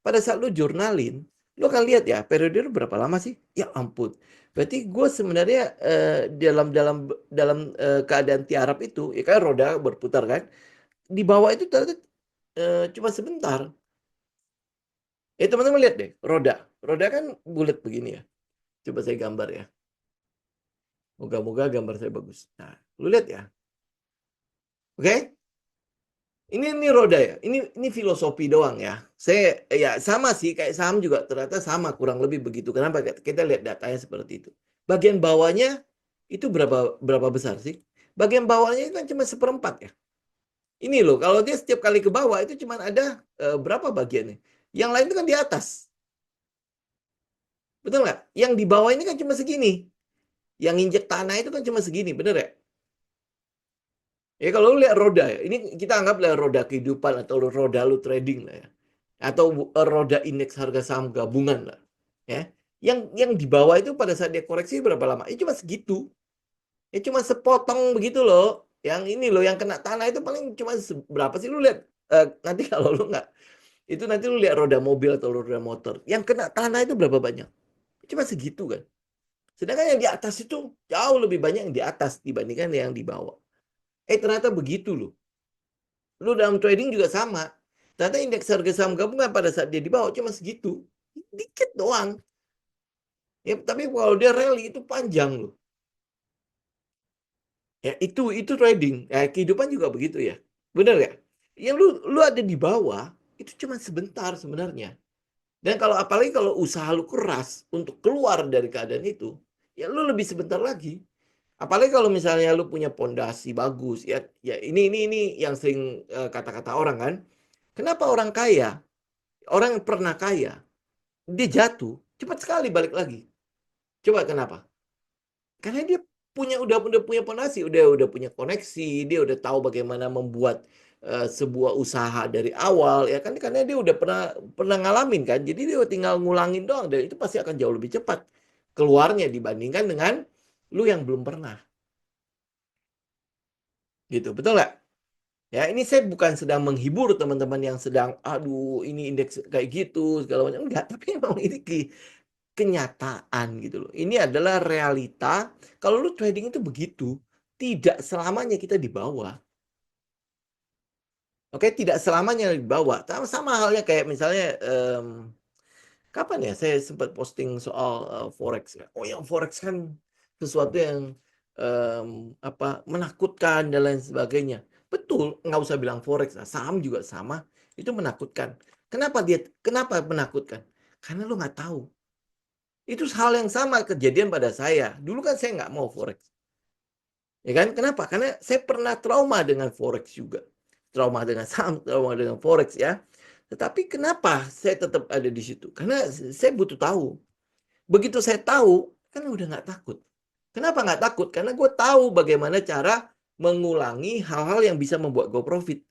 Pada saat lu jurnalin, lu akan lihat ya periode lu berapa lama sih? Ya ampun. Berarti gue sebenarnya dalam dalam dalam keadaan tiarap itu, ya kan roda berputar kan? Di bawah itu ternyata cuma sebentar. Teman-teman lihat deh, roda. Roda kan bulat begini ya. Coba saya gambar ya. Moga-moga gambar saya bagus. Nah, lu lihat ya. Oke? Ini roda ya. Ini filosofi doang ya. Saya ya sama sih kayak saham juga ternyata sama kurang lebih begitu. Kenapa? Kita lihat datanya seperti itu. Bagian bawahnya itu berapa berapa besar sih? Bagian bawahnya itu kan cuma seperempat ya. Ini loh, kalau dia setiap kali ke bawah itu cuma ada berapa bagiannya? Yang lain itu kan di atas. Betul nggak? Yang di bawah ini kan cuma segini. Yang injek tanah itu kan cuma segini, bener ya? Ya kalau lu lihat roda ya, ini kita anggaplah roda kehidupan atau roda lu trading lah ya. Atau roda indeks harga saham gabungan lah. Ya. Yang di bawah itu pada saat dia koreksi berapa lama? Ya cuma segitu. Ya cuma sepotong begitu loh. Yang ini loh yang kena tanah itu paling cuma berapa sih lu lihat nanti kalau lu nggak itu nanti lu lihat roda mobil atau roda motor. Yang kena tanah itu berapa banyak? Cuma segitu kan. Sedangkan yang di atas itu jauh lebih banyak yang di atas dibandingkan yang di bawah. Ternyata begitu loh. Lu dalam trading juga sama. Ternyata indeks harga saham gabungan pada saat dia di bawah cuma segitu. dikit doang. Ya, tapi kalau dia rally itu panjang loh. Ya, itu trading. Ya, kehidupan juga begitu ya. Bener nggak? Ya lu ada di bawah, itu cuma sebentar sebenarnya. Dan kalau apalagi kalau usaha lu keras untuk keluar dari keadaan itu, ya lu lebih sebentar lagi. Apalagi kalau misalnya lu punya pondasi bagus ya, ya ini yang sering kata-kata orang kan. Kenapa orang kaya, orang yang pernah kaya, dia jatuh cepat sekali balik lagi. Coba kenapa? Karena dia udah punya pondasi, udah punya koneksi, dia udah tahu bagaimana membuat sebuah usaha dari awal ya kan, karena dia udah pernah pernah ngalamin kan. Jadi dia tinggal ngulangin doang dan itu pasti akan jauh lebih cepat keluarnya dibandingkan dengan lu yang belum pernah. Gitu. Betul nggak? Ya, ini saya bukan sedang menghibur teman-teman yang sedang aduh ini indeks kayak gitu segala macam. Enggak, tapi memang ini kenyataan gitu loh. Ini adalah realita. Kalau lu trading itu begitu, tidak selamanya kita di bawah. Oke, tidak selamanya di bawah. Sama halnya kayak misalnya kapan ya saya sempat posting soal forex ya. Oh, yang forex kan sesuatu yang apa menakutkan dan lain sebagainya. Betul, nggak usah bilang forex, nah, saham juga sama, itu menakutkan. Kenapa menakutkan? Karena lu nggak tahu. Itu hal yang sama kejadian pada saya. Dulu kan saya nggak mau forex. Ya kan? Kenapa? Karena saya pernah trauma dengan forex juga. Trauma dengan saham, trauma dengan forex ya. Tetapi kenapa saya tetap ada di situ? Karena saya butuh tahu. Begitu saya tahu, kan udah nggak takut. Kenapa nggak takut? Karena gue tahu bagaimana cara mengulangi hal-hal yang bisa membuat gue profit.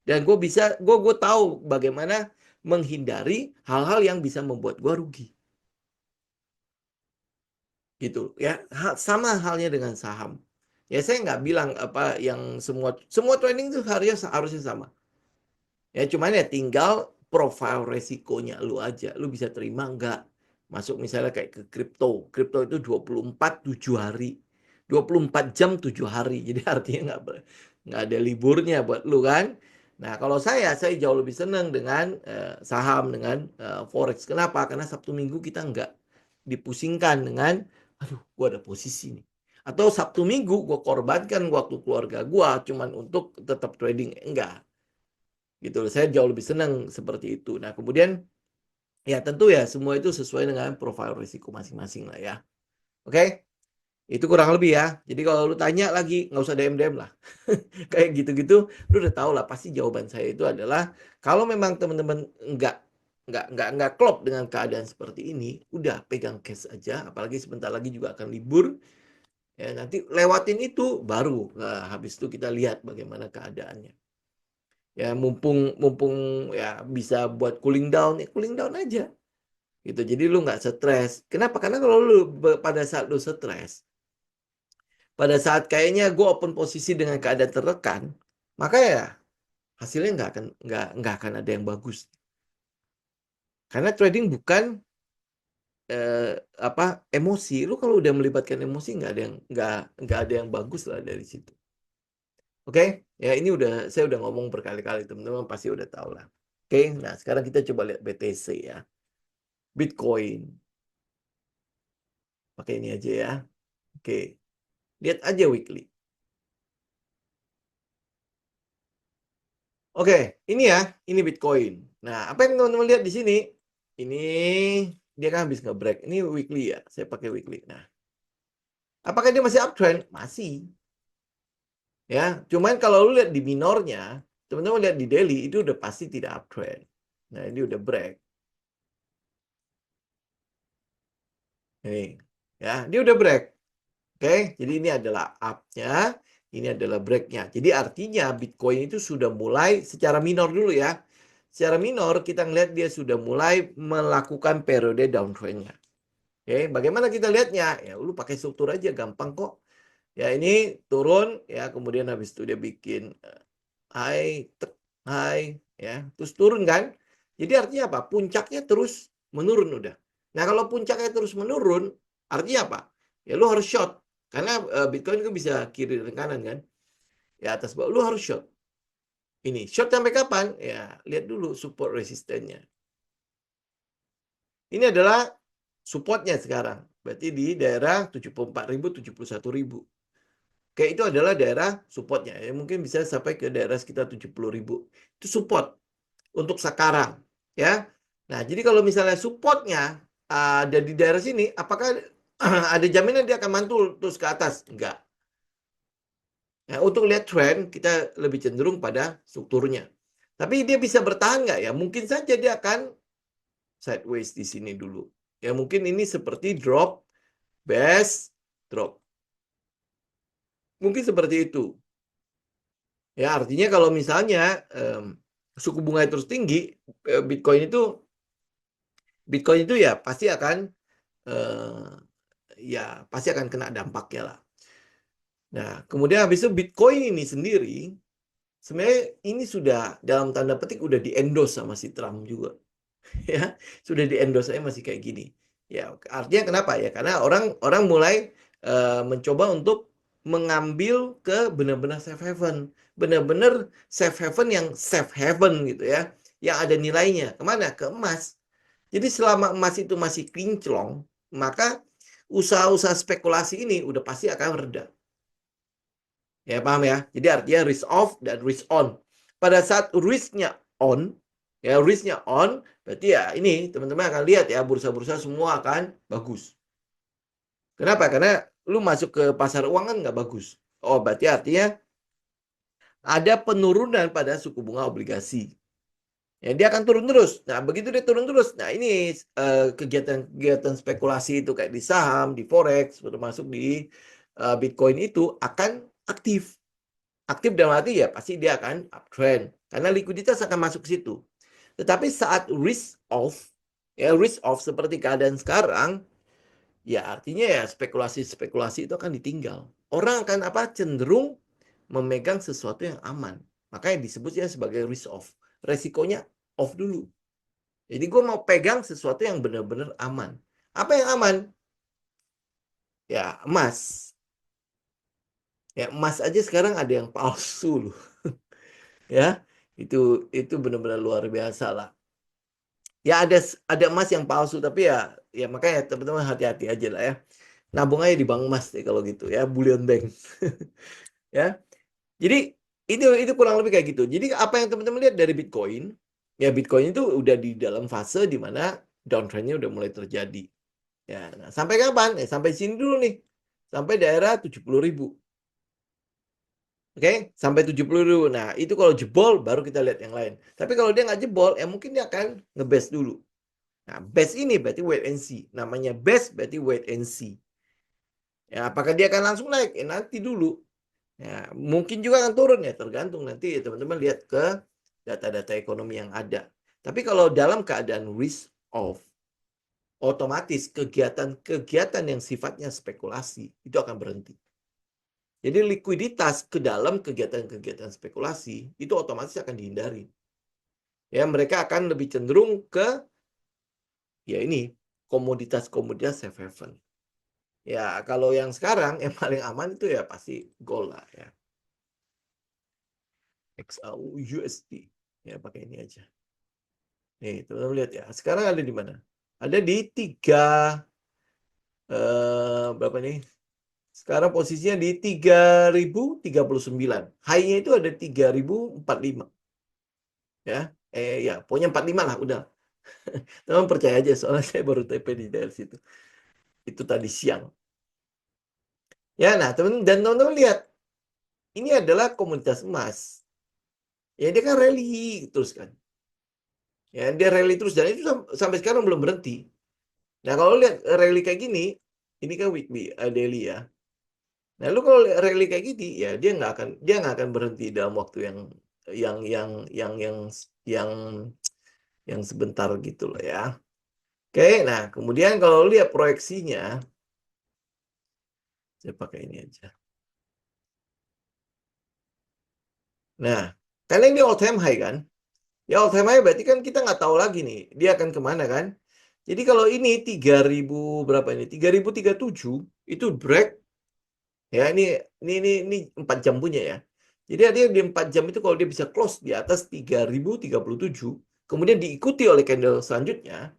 Dan gue tahu bagaimana menghindari hal-hal yang bisa membuat gue rugi. Gitu ya, sama halnya dengan saham. Ya saya nggak bilang apa yang semua trading itu harusnya sama. Ya cuman ya tinggal profil resikonya lu aja. Lu bisa terima nggak? Masuk misalnya kayak ke kripto. Kripto itu 24 7 hari. 24 jam 7 hari. Jadi artinya nggak ada liburnya buat lu kan. Nah kalau saya jauh lebih senang dengan saham, dengan forex. Kenapa? Karena Sabtu Minggu kita nggak dipusingkan dengan, aduh gua ada posisi nih. Atau Sabtu Minggu gue korbankan waktu keluarga gue cuman untuk tetap trading. Enggak gitu. Saya jauh lebih senang seperti itu. Nah, kemudian ya tentu ya semua itu sesuai dengan profil risiko masing-masing lah ya. Oke? Itu kurang lebih ya. Jadi kalau lu tanya lagi nggak usah DM-DM lah. Kayak gitu-gitu lu udah tahu lah pasti jawaban saya itu adalah kalau memang teman-teman nggak klop dengan keadaan seperti ini, udah pegang cash aja, apalagi sebentar lagi juga akan libur. Ya, nanti lewatin itu baru habis itu kita lihat bagaimana keadaannya. Ya mumpung mumpung ya bisa buat cooling down, ya cooling down aja gitu. Jadi lu nggak stres. Kenapa? Karena kalau lu pada saat lu stres, pada saat kayaknya gue open posisi dengan keadaan tertekan, maka ya hasilnya nggak akan ada yang bagus. Karena trading bukan apa emosi. Lu kalau udah melibatkan emosi nggak ada yang bagus lah dari situ. Oke, ya ini saya udah ngomong berkali-kali, teman-teman pasti udah tahu lah. Oke, nah sekarang kita coba lihat BTC ya. Bitcoin. Pakai ini aja ya. Oke. Lihat aja weekly. Oke, ini ya. Ini Bitcoin. Nah, apa yang teman-teman lihat di sini? Ini dia kan habis nge-break. Ini weekly ya. Saya pakai weekly. Nah, apakah dia masih uptrend? Masih. Ya, cuman kalau lu lihat di minornya, teman-teman lihat di daily itu udah pasti tidak uptrend. Nah, ini udah break. Ini ya, dia udah break. Oke, jadi ini adalah up-nya, ini adalah break-nya. Jadi artinya Bitcoin itu sudah mulai secara minor dulu ya. Secara minor kita ngelihat dia sudah mulai melakukan periode downtrend-nya. Oke, bagaimana kita lihatnya? Ya lu pakai struktur aja gampang kok. Ya ini turun ya, kemudian habis itu dia bikin high, high ya, terus turun kan? Jadi artinya apa? Puncaknya terus menurun udah. Nah, kalau puncaknya terus menurun, artinya apa? Ya lu harus short. Karena Bitcoin itu bisa kiri dan kanan kan? Ya atas bawah lu harus short. Ini short sampai kapan? Ya lihat dulu support resistennya. Ini adalah supportnya sekarang. Berarti di daerah 74.000, 71.000. Oke, itu adalah daerah supportnya. Ya, mungkin bisa sampai ke daerah sekitar 70.000. Itu support untuk sekarang. Ya. Nah, jadi kalau misalnya supportnya ada di daerah sini, apakah ada jaminan dia akan mantul terus ke atas? Enggak. Ya, untuk lihat tren, kita lebih cenderung pada strukturnya. Tapi dia bisa bertahan nggak ya? Mungkin saja dia akan sideways di sini dulu. Ya, mungkin ini seperti drop, base, drop. Mungkin seperti itu. Ya, artinya kalau misalnya suku bunga terus tinggi, Bitcoin itu ya pasti akan kena dampaknya lah. Nah, kemudian habis itu Bitcoin ini sendiri sebenarnya ini sudah dalam tanda petik udah di-endorse sama si Trump juga. Ya, sudah di-endorse saya masih kayak gini. Ya, artinya kenapa ya? Karena orang mulai mencoba untuk mengambil ke benar-benar safe haven. Benar-benar safe haven yang safe haven gitu ya. Yang ada nilainya. Kemana? Ke emas. Jadi selama emas itu masih kinclong, maka usaha-usaha spekulasi ini udah pasti akan reda. Ya, paham ya? Jadi artinya risk off dan risk on. Pada saat risknya on, ya risknya on, berarti ya ini teman-teman akan lihat ya bursa-bursa semua akan bagus. Kenapa? Karena lu masuk ke pasar uang kan nggak bagus. Oh, berarti artinya ada penurunan pada suku bunga obligasi. Ya, dia akan turun terus. Nah, begitu dia turun terus, nah ini kegiatan-kegiatan spekulasi itu kayak di saham, di forex, termasuk di Bitcoin itu akan aktif. Aktif dalam arti ya pasti dia akan uptrend. Karena likuiditas akan masuk ke situ. Tetapi saat risk off, ya risk off seperti keadaan sekarang, ya artinya ya spekulasi-spekulasi itu akan ditinggal. Orang akan cenderung memegang sesuatu yang aman. Makanya disebutnya sebagai risk off. Resikonya off dulu. Jadi gue mau pegang sesuatu yang benar-benar aman. Apa yang aman? Ya emas. Ya emas aja sekarang ada yang palsu loh. Ya, itu benar-benar luar biasa lah. Ya ada emas yang palsu, tapi ya makanya teman-teman hati-hati aja lah ya. Nabung aja di bank emas deh kalau gitu ya, bullion bank. Ya. Jadi itu kurang lebih kayak gitu. Jadi apa yang teman-teman lihat dari Bitcoin, ya Bitcoin itu udah di dalam fase di mana downtrendnya udah mulai terjadi. Ya, nah, sampai kapan? Sampai sini dulu nih. Sampai daerah 70.000. Oke, sampai 70.000. Nah, itu kalau jebol baru kita lihat yang lain. Tapi kalau dia nggak jebol, ya mungkin dia akan nge-base dulu. Nah, base ini berarti wait and see. Namanya base berarti wait and see. Ya, apakah dia akan langsung naik? Nanti dulu. Ya, mungkin juga akan turun ya, tergantung nanti ya, teman-teman lihat ke data-data ekonomi yang ada. Tapi kalau dalam keadaan risk off, otomatis kegiatan-kegiatan yang sifatnya spekulasi itu akan berhenti. Jadi likuiditas ke dalam kegiatan-kegiatan spekulasi itu otomatis akan dihindari. Ya, mereka akan lebih cenderung ke ya ini komoditas-komoditas safe haven. Ya, kalau yang sekarang yang paling aman itu ya pasti gold lah ya. XAU USD. Ya, pakai ini aja. Nih, teman-teman lihat ya. Sekarang ada di mana? Ada di 3 berapa nih? Sekarang posisinya di 3.039. High-nya itu ada 3.045. Ya. Ya, pokoknya 45 lah udah. Teman percaya aja soalnya saya baru TP di daerah situ. Itu tadi siang. Ya, nah, teman-teman lihat. Ini adalah komunitas emas. Ya, dia kan rally terus kan. Ya, dia rally terus dan itu sampai sekarang belum berhenti. Nah, kalau lihat rally kayak gini, ini kan weekly, daily ya. Nah, lu kalau rally kayak gini, ya dia nggak akan berhenti dalam waktu yang sebentar gitu loh ya. Oke, nah kemudian kalau lihat proyeksinya, saya pakai ini aja. Nah, karena ini all time high kan, ya all time high berarti kan kita nggak tahu lagi nih, dia akan kemana kan. Jadi kalau ini 3.000 berapa ini? 3.037 itu break. Ya ini 4 jam punya ya. Jadi dia di 4 jam itu kalau dia bisa close di atas 3.037, kemudian diikuti oleh candle selanjutnya,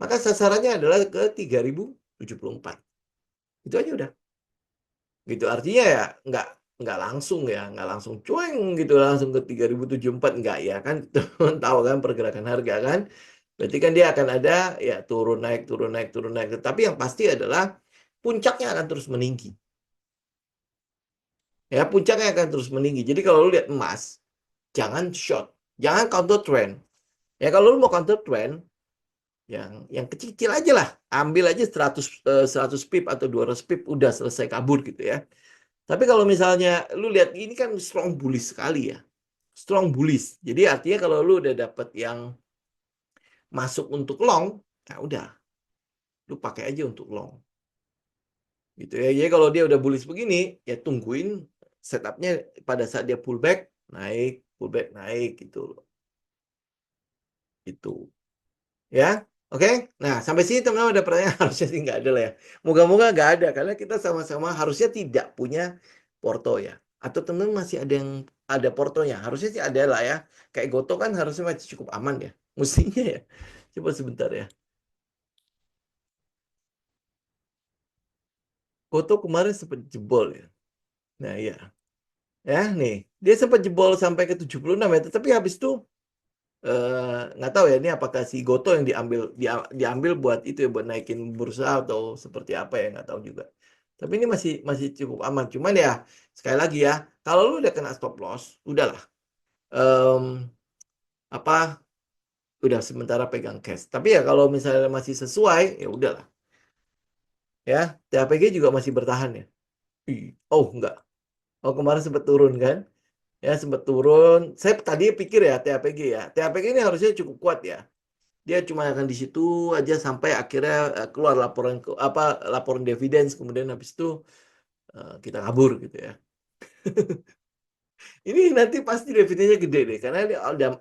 Maka sasarannya adalah ke 3074. Itu aja udah. Gitu artinya ya nggak langsung cueng gitu langsung ke 3074 nggak ya kan teman tahu kan pergerakan harga kan. Berarti kan dia akan ada ya turun naik turun naik turun naik. Tapi yang pasti adalah puncaknya akan terus meninggi. Ya, puncaknya akan terus meninggi. Jadi kalau lu lihat emas, jangan short, jangan counter trend. Ya kalau lu mau counter trend, yang kecil-kecil aja lah. Ambil aja 100 pip atau 200 pip udah selesai kabur gitu ya. Tapi kalau misalnya lu lihat ini kan strong bullish sekali ya. Strong bullish. Jadi artinya kalau lu udah dapet yang masuk untuk long, ya udah, lu pakai aja untuk long. Gitu ya. Jadi kalau dia udah bullish begini, ya tungguin setupnya pada saat dia pullback naik gitu loh. Itu. Ya, oke. Nah, sampai sini teman-teman ada pertanyaan harusnya sih nggak ada lah ya. Moga-moga nggak ada karena kita sama-sama harusnya tidak punya porto ya. Atau teman-teman masih ada yang ada portonya. Harusnya sih ada lah ya. Kayak Goto kan harusnya masih cukup aman ya. Mestinya ya. Coba sebentar ya. Goto kemarin sempat jebol ya. Nah, iya. Ya, nih. Dia sempat jebol sampai ke 76 ya. Tapi habis itu nggak tahu ya ini apakah si Goto yang diambil buat itu ya buat naikin bursa atau seperti apa ya nggak tahu juga. Tapi ini masih masih cukup aman. Cuman ya sekali lagi ya kalau lu udah kena stop loss, udahlah. Em, apa udah sementara pegang cash. Tapi ya kalau misalnya masih sesuai ya udahlah. Ya THPG juga masih bertahan ya. Oh enggak. Oh kemarin sempat turun kan? Ya sempat turun. Saya tadi pikir ya THPG ya. THPG ini harusnya cukup kuat ya. Dia cuma akan di situ aja sampai akhirnya keluar laporan dividen kemudian habis itu kita kabur gitu ya. Ini nanti pasti dividennya gede deh karena dia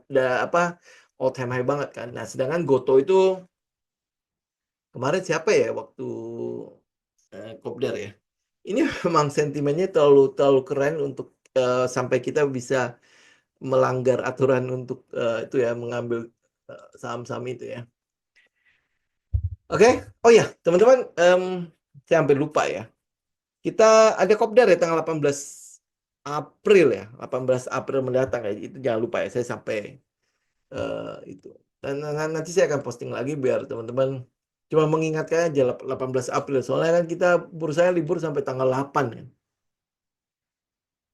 udah apa all time high banget kan. Nah, sedangkan Goto itu kemarin siapa ya waktu Kopdar ya. Ini memang sentimennya terlalu terlalu keren untuk sampai kita bisa melanggar aturan untuk itu ya mengambil saham-saham itu ya. Oke, oh ya teman-teman, saya hampir lupa ya. Kita ada kopdar ya tanggal 18 April ya, 18 April mendatang ya. Itu jangan lupa ya, saya sampai itu. Dan nanti saya akan posting lagi biar teman-teman cuma mengingatkan aja 18 April. Soalnya kan kita bursanya libur sampai tanggal 8 ya.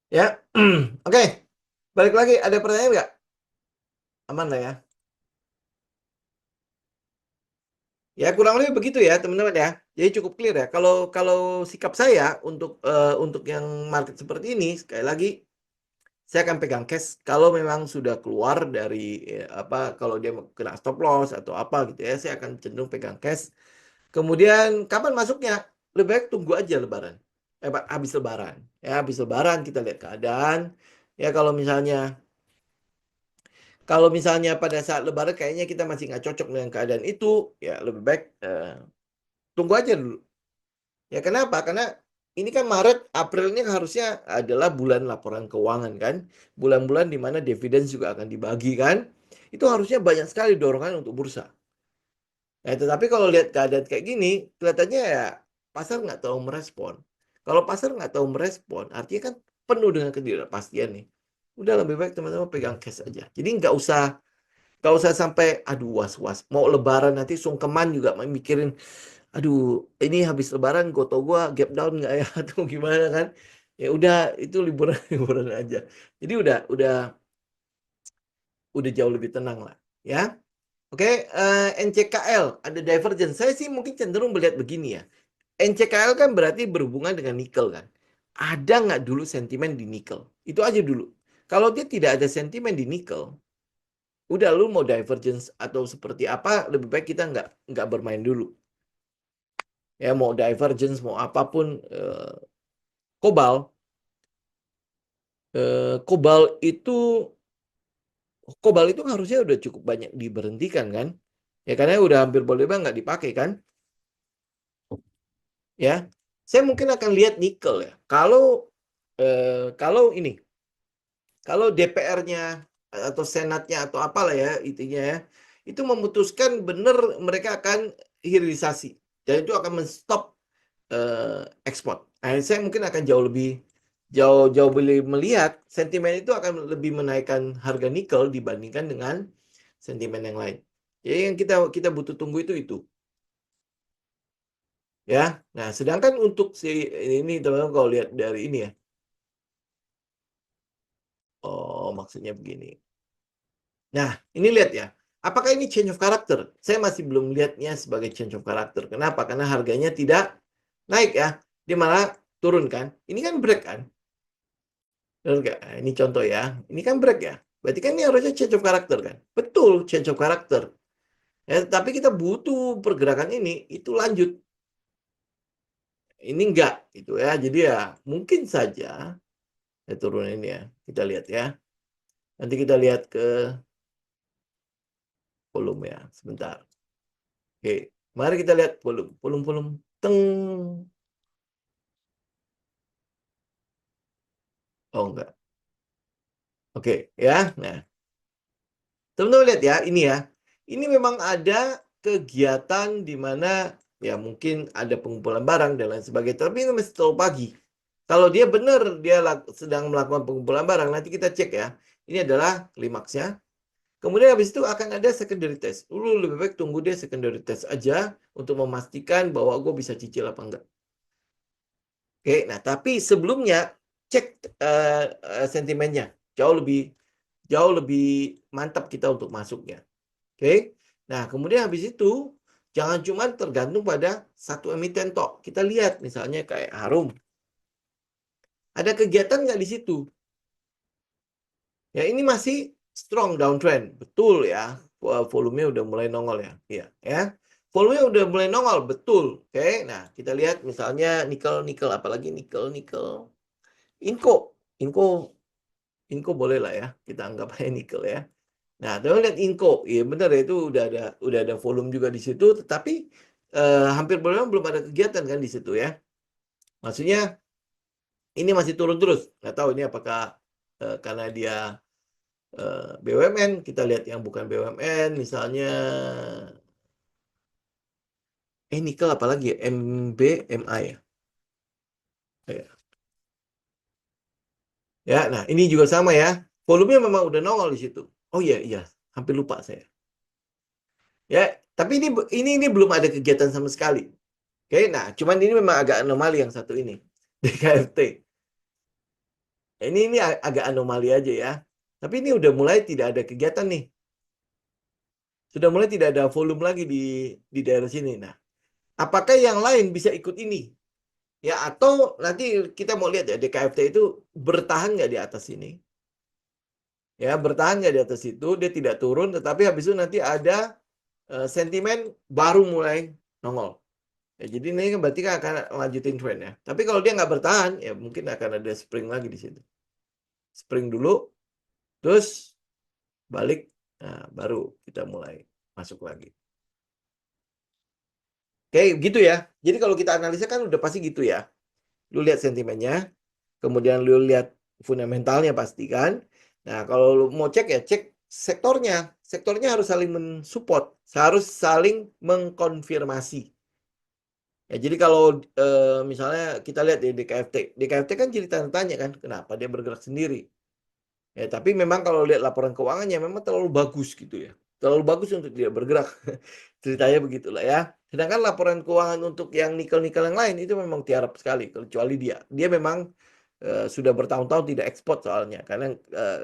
Ya, oke. Balik lagi, ada pertanyaan nggak? Aman lah ya. Ya kurang lebih begitu ya teman-teman ya. Jadi cukup clear ya. Kalau kalau sikap saya untuk yang market seperti ini sekali lagi saya akan pegang cash kalau memang sudah keluar dari kalau dia kena stop loss atau apa gitu ya saya akan cenderung pegang cash. Kemudian kapan masuknya? Lebih baik tunggu aja lebaran. Habis lebaran. Ya habis lebaran kita lihat keadaan. Ya kalau misalnya pada saat lebaran kayaknya kita masih nggak cocok dengan keadaan itu, ya lebih baik tunggu aja dulu. Ya kenapa? Karena ini kan Maret, April ini harusnya adalah bulan laporan keuangan kan. Bulan-bulan di mana dividen juga akan dibagi kan. Itu harusnya banyak sekali dorongan untuk bursa. Nah, tetapi kalau lihat keadaan kayak gini, kelihatannya ya pasar nggak tahu merespon. Kalau pasar nggak tahu merespon, artinya kan penuh dengan ketidakpastian nih. Udah lebih baik teman-teman pegang cash aja. Jadi nggak usah sampai aduh was-was. Mau lebaran nanti sungkeman juga mikirin aduh ini habis lebaran goto gua gap down nggak ya atau gimana kan ya udah itu liburan liburan aja jadi udah jauh lebih tenang lah ya oke NCKL ada divergence saya sih mungkin cenderung melihat begini ya NCKL kan berarti berhubungan dengan nikel kan ada nggak dulu sentimen di nikel itu aja dulu kalau dia tidak ada sentimen di nikel udah lu mau divergence atau seperti apa lebih baik kita nggak bermain dulu ya mau divergence mau apapun kobal kobal itu harusnya udah cukup banyak diberhentikan kan ya karena udah hampir boleh bang nggak dipakai kan ya saya mungkin akan lihat nikel ya kalau ini kalau DPR-nya atau senatnya atau apalah ya intinya ya itu memutuskan benar mereka akan hilirisasi dan itu akan menstop ekspor. Nah, saya mungkin akan jauh lebih melihat sentimen itu akan lebih menaikkan harga nikel dibandingkan dengan sentimen yang lain. Jadi yang kita butuh tunggu itu. Ya. Nah, sedangkan untuk si ini teman-teman kalau lihat dari ini ya. Oh, maksudnya begini. Nah, ini lihat ya. Apakah ini change of character? Saya masih belum lihatnya sebagai change of character. Kenapa? Karena harganya tidak naik ya. Dia malah turun kan. Ini kan break kan. Benar nggak? Nah, ini contoh ya. Ini kan break ya. Berarti kan ini harusnya change of character kan. Betul, change of character. Ya, tapi kita butuh pergerakan ini itu lanjut. Ini enggak gitu ya. Jadi ya mungkin saja saya turun ini ya. Kita lihat ya. Nanti kita lihat ke volume ya. Sebentar. Oke, mari kita lihat volume. Volume. Teng. Oh enggak. Oke ya. Nah, teman-teman lihat ya. Ini ya. Ini memang ada kegiatan di mana ya mungkin ada pengumpulan barang dan lain sebagainya. Tapi ini masih terlalu pagi. Kalau dia benar dia sedang melakukan pengumpulan barang, nanti kita cek ya. Ini adalah klimaksnya. Kemudian habis itu akan ada secondary test. Dulu lebih baik tunggu dia secondary test aja untuk memastikan bahwa gue bisa cicil apa enggak. Oke, nah tapi sebelumnya cek sentimennya. Jauh lebih mantap kita untuk masuknya. Oke. Nah, kemudian habis itu jangan cuma tergantung pada satu emiten tok. Kita lihat misalnya kayak Harum. Ada kegiatan nggak di situ? Ya, ini masih strong downtrend. Betul ya. Volumenya udah mulai nongol ya. Iya, ya. Volumenya udah mulai nongol, betul. Oke. Nah, kita lihat misalnya nikel apalagi nikel. Inco boleh lah ya. Kita anggap aja nikel ya. Nah, teman lihat Inco. Iya benar ya, itu udah ada volume juga di situ, tetapi hampir belum ada kegiatan kan di situ ya. Maksudnya ini masih turun terus. Nggak tahu ini apakah karena dia BUMN, kita lihat yang bukan BUMN, misalnya nikel apalagi ya? MBMI ya. Ya. Ya, nah ini juga sama ya. Volumenya memang udah nongol di situ. Oh iya, hampir lupa saya. Ya, tapi ini belum ada kegiatan sama sekali. Oke, nah cuman ini memang agak anomali yang satu ini. DKFT. Ini agak anomali aja ya. Tapi ini udah mulai tidak ada kegiatan nih. Sudah mulai tidak ada volume lagi di daerah sini. Nah, apakah yang lain bisa ikut ini? Ya, atau nanti kita mau lihat ya DKFT itu bertahan nggak di atas ini? Ya, bertahan nggak di atas itu, dia tidak turun, tetapi habis itu nanti ada sentimen baru mulai nongol. Ya, jadi ini kan berarti kan akan lanjutin trend ya. Tapi kalau dia nggak bertahan, ya mungkin akan ada spring lagi di situ. Spring dulu, terus balik, nah, baru kita mulai masuk lagi. Oke, gitu ya. Jadi kalau kita analisa kan udah pasti gitu ya. Lu lihat sentimennya, kemudian lu lihat fundamentalnya pasti kan. Nah, kalau lu mau cek ya, cek sektornya. Sektornya harus saling mensupport, harus saling mengkonfirmasi. Ya, jadi kalau misalnya kita lihat di DKFT kan jadi tanda tanya kan, kenapa dia bergerak sendiri? Ya, tapi memang kalau lihat laporan keuangannya memang terlalu bagus gitu ya. Terlalu bagus untuk tidak bergerak. Ceritanya begitulah ya. Sedangkan laporan keuangan untuk yang nikel-nikel yang lain itu memang tiarap sekali kecuali dia. Dia memang sudah bertahun-tahun tidak ekspor soalnya karena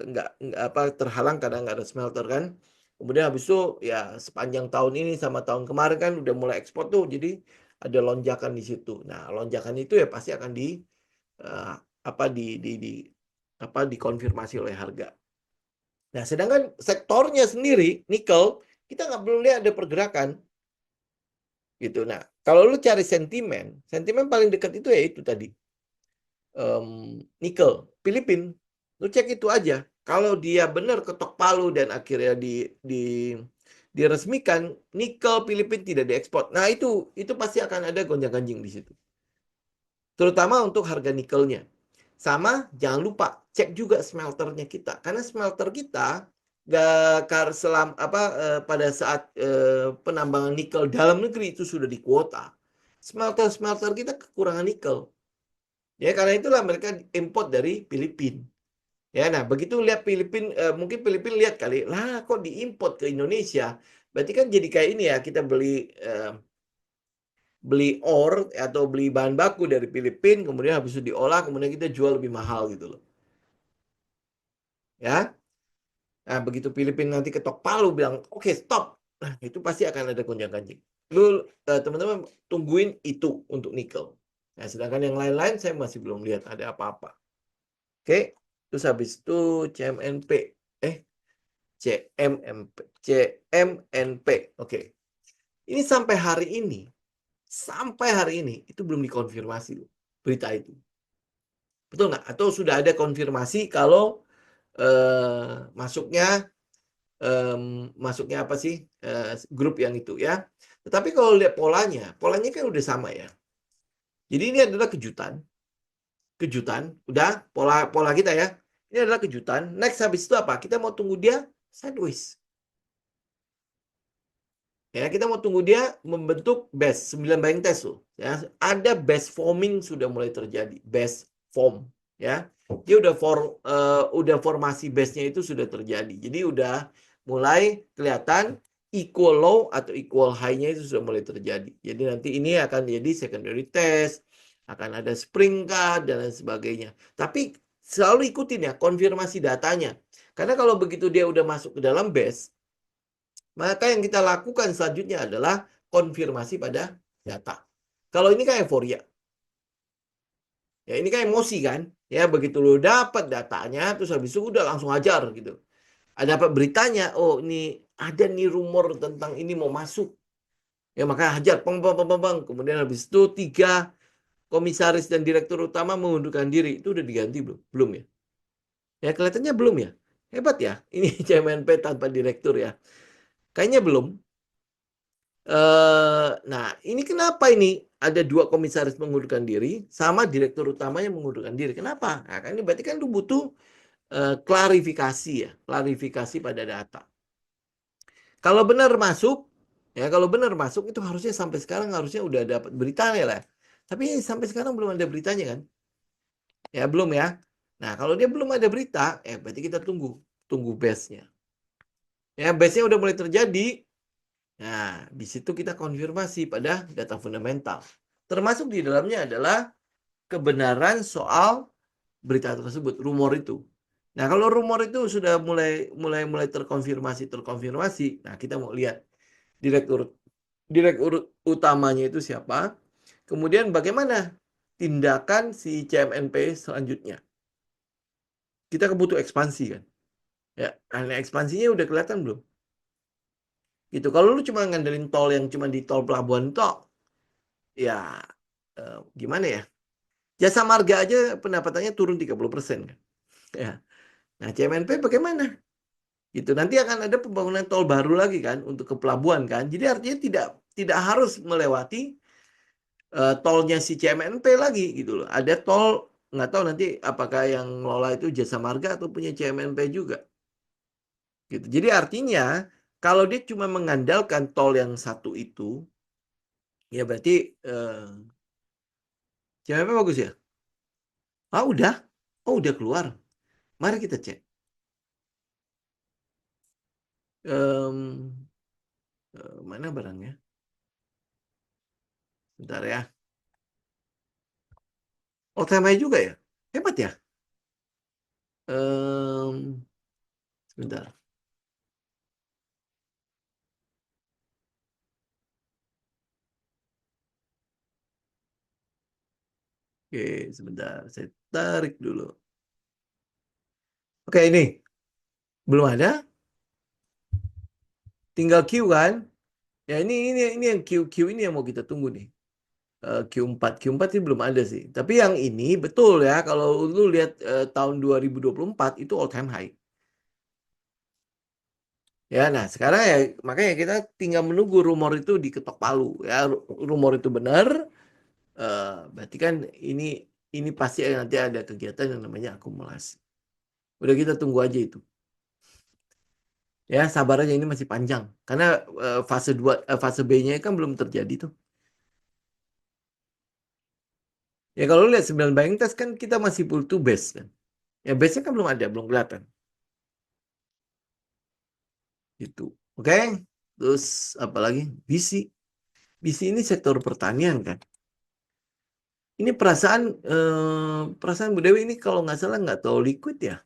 nggak apa terhalang karena nggak ada smelter kan. Kemudian habis itu ya sepanjang tahun ini sama tahun kemarin kan udah mulai ekspor tuh. Jadi ada lonjakan di situ. Nah, lonjakan itu ya pasti akan eh, apa dikonfirmasi oleh harga. Nah, sedangkan sektornya sendiri, nikel, kita nggak perlu lihat ada pergerakan. Gitu. Nah, kalau lu cari sentimen paling dekat itu ya itu tadi. Nikel, Filipina. Lu cek itu aja. Kalau dia benar ketok palu dan akhirnya diresmikan, nikel Filipina tidak diekspor. Nah, itu pasti akan ada gonjang-ganjing di situ. Terutama untuk harga nikelnya. Sama, jangan lupa cek juga smelternya kita. Karena smelter kita pada saat penambangan nikel dalam negeri itu sudah dikuota, smelter-smelter kita kekurangan nikel. Ya, karena itulah mereka import dari Filipina. Ya, nah begitu lihat Filipina, mungkin Filipina lihat kali, lah kok diimport ke Indonesia? Berarti kan jadi kayak ini ya, kita beli ore atau beli bahan baku dari Filipina, kemudian habis itu diolah, kemudian kita jual lebih mahal gitu loh. Ya, nah begitu Filipina nanti ketok palu bilang, oke stop, nah itu pasti akan ada gonjang-ganjing. Lu teman-teman tungguin itu untuk nikel. Nah, sedangkan yang lain-lain saya masih belum lihat ada apa-apa. Oke, terus habis itu CMNP, eh CMMP, CMNP. Oke, ini sampai hari ini itu belum dikonfirmasi loh, berita itu. Betul nggak? Atau sudah ada konfirmasi kalau masuknya masuknya apa sih grup yang itu ya. Tetapi kalau lihat polanya kan udah sama ya. Jadi ini adalah kejutan, udah pola kita ya. Ini adalah kejutan. Next habis itu apa? Kita mau tunggu dia sideways. Ya, kita mau tunggu dia membentuk base 9 buying test tuh. Ya, ada base forming sudah mulai terjadi, base form, ya. Dia udah formasi base-nya itu sudah terjadi. Jadi udah mulai kelihatan equal low atau equal high-nya itu sudah mulai terjadi. Jadi nanti ini akan jadi secondary test, akan ada spring cut dan lain sebagainya. Tapi selalu ikutin ya konfirmasi datanya. Karena kalau begitu dia udah masuk ke dalam base, maka yang kita lakukan selanjutnya adalah konfirmasi pada data. Kalau ini kan euforia. Ya, ini kan emosi kan? Ya, begitu lo dapat datanya, terus habis itu udah langsung ajar gitu. Ada apa beritanya? Oh, ini ada nih rumor tentang ini mau masuk. Ya, maka hajar, peng, peng, peng, peng, peng. Kemudian habis itu 3 komisaris dan direktur utama mengundurkan diri. Itu udah diganti belum? Belum ya? Ya, kelihatannya belum ya? Hebat ya. Ini CMNP tanpa direktur ya. Kayaknya belum. Nah, ini kenapa ini ada 2 komisaris mengundurkan diri sama direktur utamanya mengundurkan diri? Kenapa? Nah, kan ini berarti kan lu butuh klarifikasi ya, klarifikasi pada data. Kalau benar masuk, ya kalau benar masuk itu harusnya sampai sekarang harusnya udah dapat beritanya lah. Tapi sampai sekarang belum ada beritanya kan? Ya belum ya. Nah, kalau dia belum ada berita, berarti kita tunggu base-nya. Ya, base-nya udah mulai terjadi. Nah, di situ kita konfirmasi pada data fundamental. Termasuk di dalamnya adalah kebenaran soal berita tersebut, rumor itu. Nah, kalau rumor itu sudah mulai terkonfirmasi, nah kita mau lihat direktur direktur utamanya itu siapa, kemudian bagaimana tindakan si CMNP selanjutnya. Kita butuh ekspansi kan. Ya, karena ekspansinya udah kelihatan belum? Gitu. Kalau lu cuma ngandelin tol yang cuma di tol pelabuhan tok, ya gimana ya? Jasa marga aja pendapatannya turun 30% kan. Ya. Nah, CMNP bagaimana? Gitu. Nanti akan ada pembangunan tol baru lagi kan untuk ke pelabuhan kan. Jadi artinya tidak harus melewati tolnya si CMNP lagi gitu loh. Ada tol nggak tahu nanti apakah yang ngelola itu Jasa Marga atau punya CMNP juga. Gitu. Jadi artinya kalau dia cuma mengandalkan tol yang satu itu, ya berarti CMNP bagus ya. Ah udah, oh udah keluar. Mari kita cek. Um, mana barangnya? Bentar ya. Oh, tamai juga ya? Hebat ya? Um, Sebentar. Oke, sebentar. Saya tarik dulu. Oke, ini. Belum ada. Tinggal Q kan? Ya, ini yang Q ini yang mau kita tunggu nih. Q4 ini belum ada sih. Tapi yang ini betul ya. Kalau lu lihat tahun 2024 itu all time high. Ya, nah sekarang ya makanya kita tinggal menunggu rumor itu diketok palu ya. Rumor itu benar, berarti kan ini pasti nanti ada kegiatan yang namanya akumulasi. Udah kita tunggu aja itu. Ya, sabar aja ini masih panjang. Karena fase 2 fase B-nya kan belum terjadi tuh. Ya kalau lu lihat 9 buying test kan kita masih butuh base kan. Ya base-nya kan belum ada, belum kelihatan. Gitu. Oke. Terus apa lagi? BC. BC ini sektor pertanian kan. Ini perasaan Bu Dewi ini kalau nggak salah nggak tahu liquid ya.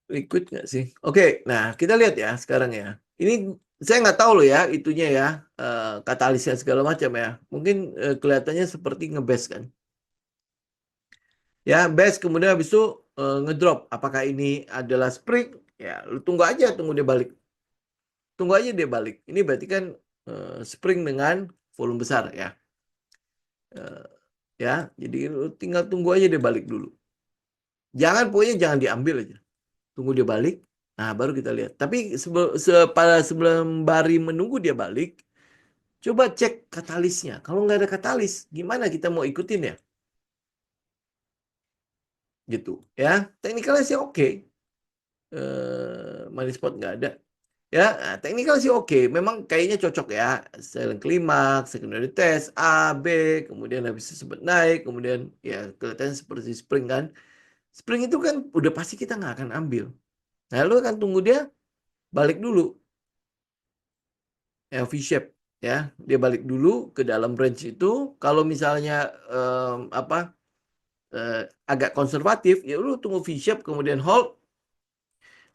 Liquid nggak sih? Oke, nah kita lihat ya sekarang ya. Ini saya nggak tahu loh ya itunya ya, katalisnya segala macam ya. Mungkin kelihatannya seperti ngebase kan. Ya, base kemudian habis itu ngedrop. Apakah ini adalah spring? Ya, lu tunggu aja, tunggu dia balik. Tunggu aja dia balik. Ini berarti kan spring dengan volume besar ya. Eh, ya, jadi lu tinggal tunggu aja dia balik dulu. Pokoknya jangan diambil aja. Tunggu dia balik. Nah, baru kita lihat. Tapi pada sebelum Bari menunggu dia balik, coba cek katalisnya. Kalau nggak ada katalis, gimana kita mau ikutin ya? Gitu ya. Teknikalnya sih oke. Money spot nggak ada. Ya, nah, teknikal sih oke. Memang kayaknya cocok ya. Silent klimaks, secondary test, A, B, kemudian habis itu sempat naik, kemudian ya kelihatannya seperti spring kan. Spring itu kan udah pasti kita nggak akan ambil. Nah, lu akan tunggu dia balik dulu. Ya, V-shape ya. Dia balik dulu ke dalam range itu. Kalau misalnya apa agak konservatif, ya lu tunggu V-shape kemudian hold.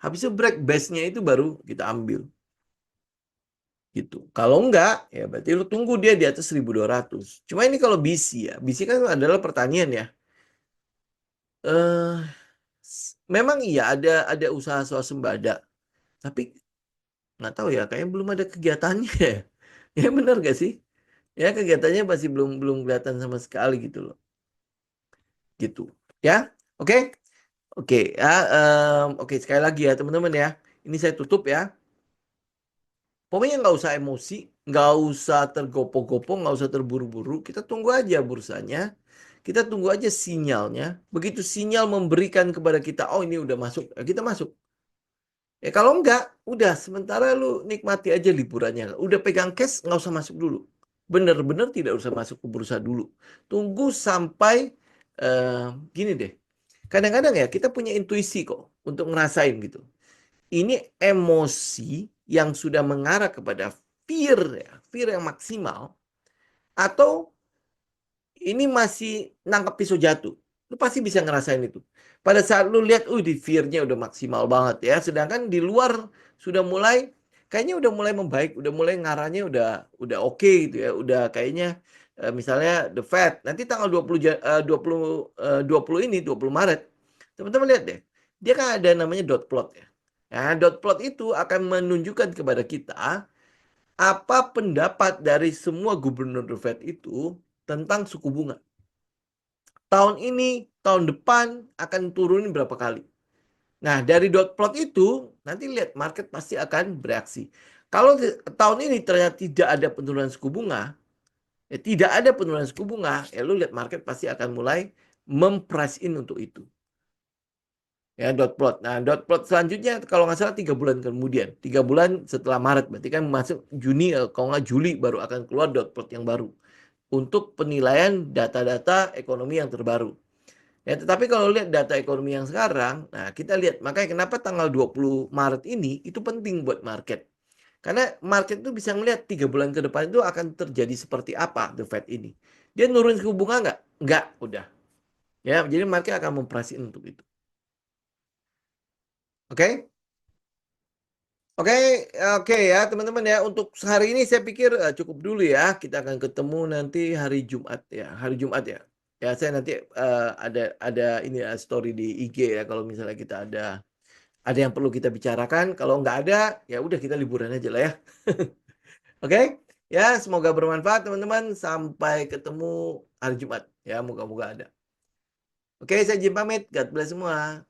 Habis itu break base-nya itu baru kita ambil. Gitu. Kalau enggak, ya berarti lu tunggu dia di atas 1.200. Cuma ini kalau BC ya, BC kan adalah pertanian ya. Eh, memang iya ada usaha swasembada, tapi nggak tahu ya, kayaknya belum ada kegiatannya. Ya benar gak sih? Ya kegiatannya masih belum belum kelihatan sama sekali gitu loh. Gitu. Ya, oke, oke ya, oke sekali lagi ya teman-teman ya. Ini saya tutup ya. Pokoknya nggak usah emosi, nggak usah tergopoh-gopoh, nggak usah terburu-buru. Kita tunggu aja bursanya, kita tunggu aja sinyalnya. Begitu sinyal memberikan kepada kita, oh ini udah masuk, ya kita masuk. Ya kalau enggak, udah sementara lu nikmati aja liburannya. Udah pegang cash, nggak usah masuk dulu. Bener-bener tidak usah masuk ke bursa dulu. Tunggu sampai eh, gini deh. Kadang-kadang ya kita punya intuisi kok untuk ngerasain gitu. Ini emosi yang sudah mengarah kepada fear ya, fear yang maksimal, atau ini masih nangkap pisau jatuh. Lu pasti bisa ngerasain itu. Pada saat lu lihat, di fear-nya udah maksimal banget ya. Sedangkan di luar sudah mulai, kayaknya udah mulai membaik, udah mulai ngarahnya udah oke gitu ya. Udah kayaknya misalnya The Fed nanti tanggal 20 20 ini 20 Maret. Teman-teman lihat deh. Dia kan ada namanya dot plot ya. Nah, dot plot itu akan menunjukkan kepada kita apa pendapat dari semua gubernur The Fed itu tentang suku bunga. Tahun ini, tahun depan akan turunin berapa kali. Nah, dari dot plot itu, nanti lihat market pasti akan bereaksi. Kalau tahun ini ternyata tidak ada penurunan suku bunga, tidak ada penurunan suku bunga, lu lihat market pasti akan mulai memprice in untuk itu. Ya, dot plot. Nah, dot plot selanjutnya kalau nggak salah 3 bulan kemudian. 3 bulan setelah Maret. Berarti kan masuk Juni, kalau nggak Juli baru akan keluar dot plot yang baru. Untuk penilaian data-data ekonomi yang terbaru. Ya, tetapi kalau lihat data ekonomi yang sekarang, nah kita lihat makanya kenapa tanggal 20 Maret ini itu penting buat market. Karena market itu bisa melihat 3 bulan ke depan itu akan terjadi seperti apa The Fed ini. Dia nurun suku bunga nggak? Nggak, udah. Ya, jadi market akan mempricing untuk itu. Oke? Oke, oke ya teman-teman ya. Untuk hari ini saya pikir cukup dulu ya. Kita akan ketemu nanti hari Jumat ya. Hari Jumat ya. Ya saya nanti ada ini story di IG ya kalau misalnya kita ada yang perlu kita bicarakan. Kalau nggak ada, ya udah kita liburan aja lah ya. Oke, ya semoga bermanfaat teman-teman. Sampai ketemu hari Jumat ya. Moga-moga ada. Oke, saya Jim pamit. God bless semua.